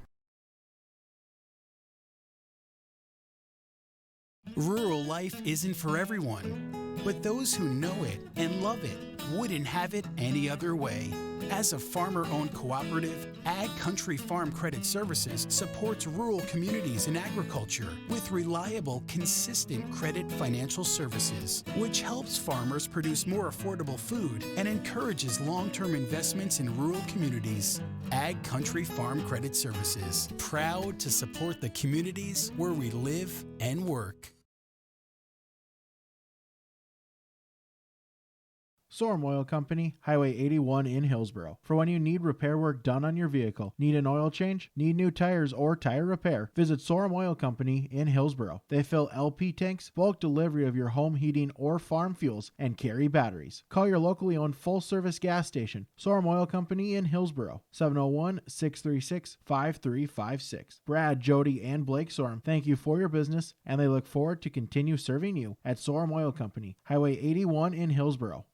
Rural life isn't for everyone, but those who know it and love it wouldn't have it any other way. As a farmer-owned cooperative, Ag Country Farm Credit Services supports rural communities in agriculture with reliable, consistent credit financial services, which helps farmers produce more affordable food and encourages long-term investments in rural communities. Ag Country Farm Credit Services, proud to support the communities where we live and work. Sorum Oil Company, Highway 81 in Hillsboro. For when you need repair work done on your vehicle, need an oil change, need new tires or tire repair, visit Sorum Oil Company in Hillsboro. They fill LP tanks, bulk delivery of your home heating or farm fuels, and carry batteries. Call your locally owned full-service gas station, Sorum Oil Company in Hillsboro, 701-636-5356. Brad, Jody, and Blake Sorum thank you for your business, and they look forward to continue serving you at Sorum Oil Company, Highway 81 in Hillsboro.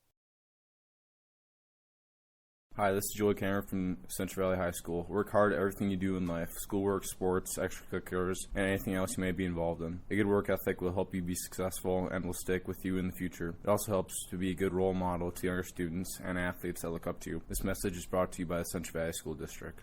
Hi, this is Joey Cameron from Central Valley High School. Work hard at everything you do in life, schoolwork, sports, extracurriculars, and anything else you may be involved in. A good work ethic will help you be successful and will stick with you in the future. It also helps to be a good role model to younger students and athletes that look up to you. This message is brought to you by the Central Valley School District.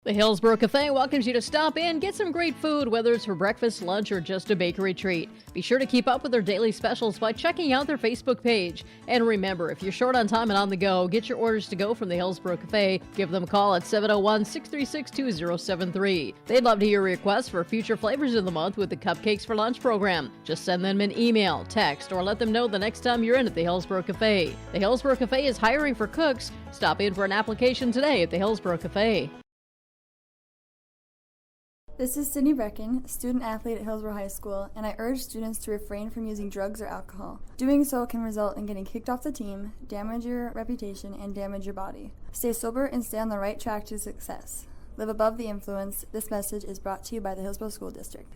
The Hillsboro Cafe welcomes you to stop in, get some great food, whether it's for breakfast, lunch, or just a bakery treat. Be sure to keep up with their daily specials by checking out their Facebook page. And remember, if you're short on time and on the go, get your orders to go from the Hillsboro Cafe. Give them a call at 701-636-2073. They'd love to hear requests for future flavors of the month with the Cupcakes for Lunch program. Just send them an email, text, or let them know the next time you're in at the Hillsboro Cafe. The Hillsboro Cafe is hiring for cooks. Stop in for an application today at the Hillsboro Cafe. This is Sydney Brecken, student athlete at Hillsboro High School, and I urge students to refrain from using drugs or alcohol. Doing so can result in getting kicked off the team, damage your reputation, and damage your body. Stay sober and stay on the right track to success. Live above the influence. This message is brought to you by the Hillsboro School District.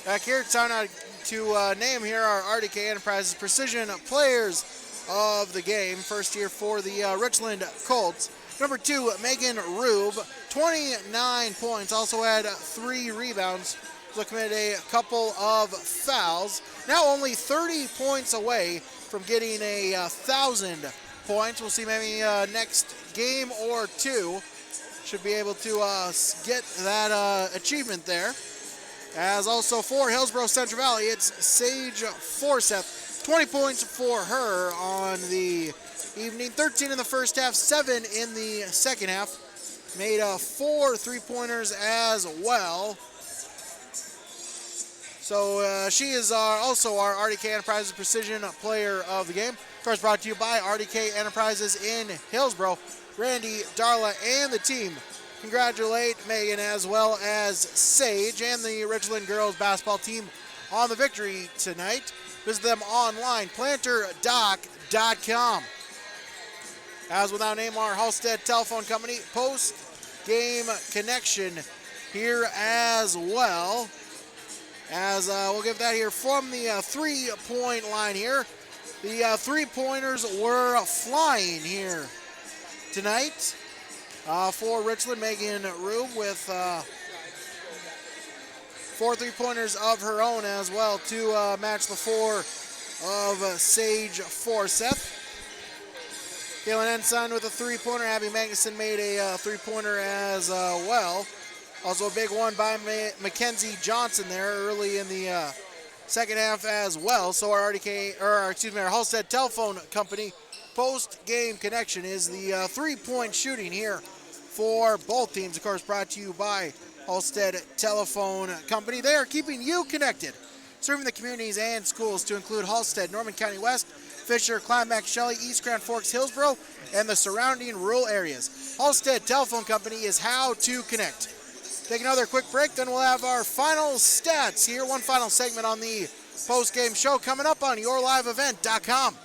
Back here, it's time to name here our RDK Enterprises Precision Players of the game. First year for the Richland Colts. Number 2, Megan Rube, 29 points, also had 3 rebounds, so committed a couple of fouls. Now only 30 points away from getting 1,000 points. We'll see maybe next game or two. Should be able to get that achievement there. As also for Hillsboro Central Valley, it's Sage Forseth, 20 points for her on the evening, 13 in the first half, 7 in the second half. Made 4 3-pointers as well. So she is also our RDK Enterprises Precision Player of the Game. Of course, brought to you by RDK Enterprises in Hillsboro. Randy, Darla, and the team congratulate Megan as well as Sage and the Richland girls basketball team on the victory tonight. Visit them online, planterdoc.com. As without name, our Halstead Telephone Company post-game connection here as well. As we'll give that here from the 3-point line here. The 3-pointers were flying here tonight for Richland. Megan Rube with 4 3-pointers of her own as well to match the 4 of Sage Forseth. Kaylin Ensign with a 3-pointer. Abby Magnuson made a 3-pointer as well. Also a big one by Mackenzie Johnson there early in the second half as well. So our our Halstead Telephone Company post-game connection is the three-point shooting here for both teams. Of course, brought to you by Halstead Telephone Company. They are keeping you connected, serving the communities and schools to include Halstead, Norman County West, Fisher, Climax, Shelley, East Grand Forks, Hillsboro, and the surrounding rural areas. Halstead Telephone Company is how to connect. Take another quick break, then we'll have our final stats here. One final segment on the post-game show coming up on yourliveevent.com.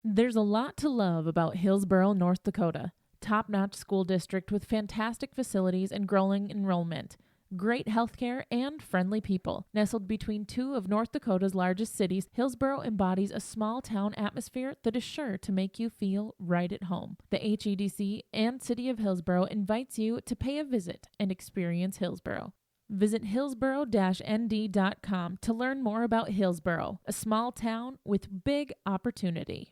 There's a lot to love about Hillsboro, North Dakota. Top-notch school district with fantastic facilities and growing enrollment. Great healthcare and friendly people. Nestled between two of North Dakota's largest cities, Hillsboro embodies a small-town atmosphere that is sure to make you feel right at home. The HEDC and City of Hillsboro invites you to pay a visit and experience Hillsboro. Visit hillsboro-nd.com to learn more about Hillsboro, a small town with big opportunity.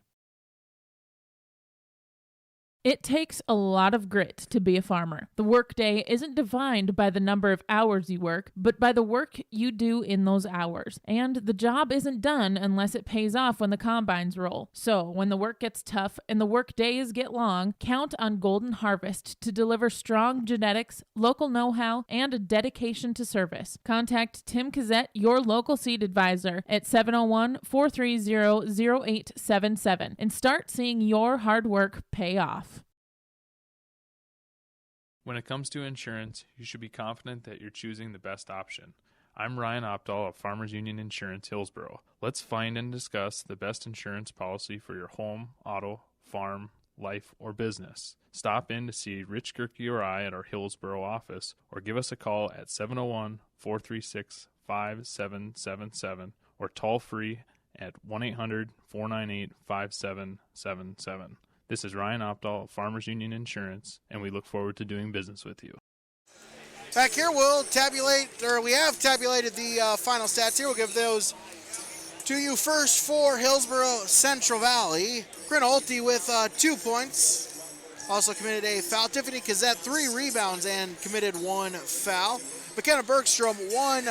It takes a lot of grit to be a farmer. The workday isn't defined by the number of hours you work, but by the work you do in those hours. And the job isn't done unless it pays off when the combines roll. So when the work gets tough and the work days get long, count on Golden Harvest to deliver strong genetics, local know-how, and a dedication to service. Contact Tim Cassette, your local seed advisor, at 701-430-0877 and start seeing your hard work pay off. When it comes to insurance, you should be confident that you're choosing the best option. I'm Ryan Opdahl of Farmers Union Insurance Hillsboro. Let's find and discuss the best insurance policy for your home, auto, farm, life, or business. Stop in to see Rich Gerke or I at our Hillsboro office, or give us a call at 701-436-5777 or toll free at 1-800-498-5777. This is Ryan Opdahl of Farmers Union Insurance, and we look forward to doing business with you. Back here, we have tabulated the final stats here. We'll give those to you first for Hillsboro Central Valley. Corinne Holte with 2 points. Also committed a foul. Tiffany Cassette, 3 rebounds and committed 1 foul. McKenna Bergstrom, 1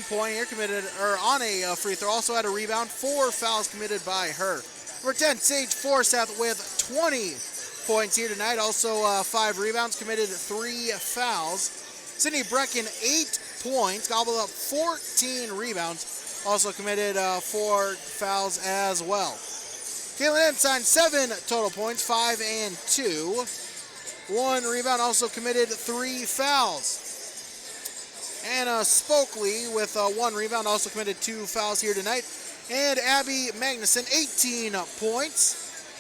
point here, committed on a free throw. Also had a rebound. 4 fouls committed by her. Number 10, Sage Forsyth with 20 points here tonight. Also 5 rebounds, committed 3 fouls. Sydney Brecken, 8 points, gobbled up 14 rebounds. Also committed 4 fouls as well. Caitlin Ensign, 7 total points, 5 and 2. 1 rebound, also committed 3 fouls. Anna Spokley with 1 rebound, also committed 2 fouls here tonight. And Abby Magnuson, 18 points,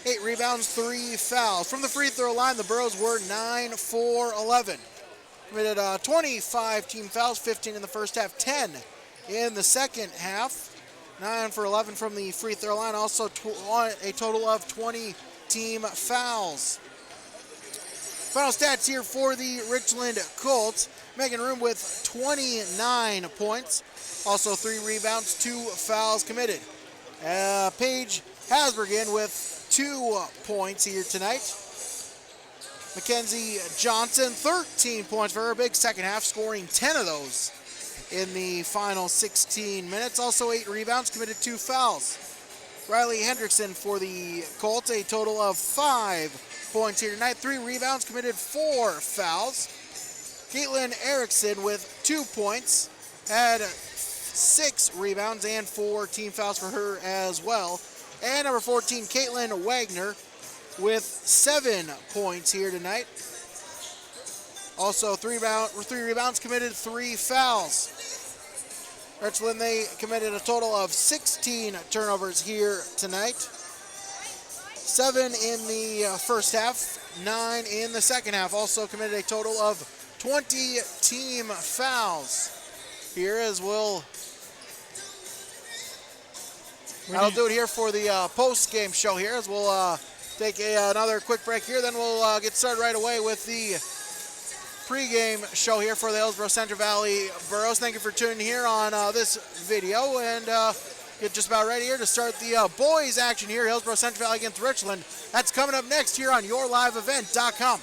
8 rebounds, 3 fouls. From the free throw line, the Burros were 9 for 11. Committed 25 team fouls, 15 in the first half, 10 in the second half. 9 for 11 from the free throw line, also a total of 20 team fouls. Final stats here for the Richland Colts. Megan Room with 29 points. Also 3 rebounds, 2 fouls committed. Paige Hasbergen with 2 points here tonight. Mackenzie Johnson, 13 points for her. Big second half, scoring 10 of those in the final 16 minutes. Also 8 rebounds, committed 2 fouls. Riley Hendrickson for the Colts, a total of 5 points here tonight. 3 rebounds, committed 4 fouls. Caitlin Erickson with 2 points, had 6 rebounds and 4 team fouls for her as well. And number 14, Caitlin Wagner with 7 points here tonight. Also 3 rebounds, committed 3 fouls. Richland, they committed a total of 16 turnovers here tonight. 7 in the first half, 9 in the second half. Also committed a total of 20 team fouls. Here as that'll do it here for the post-game show here, as we'll take another quick break here. Then we'll get started right away with the pregame show here for the Hillsboro Central Valley Burros. Thank you for tuning here on this video, and get just about ready here to start the boys action here, Hillsboro Central Valley against Richland. That's coming up next here on yourliveevent.com.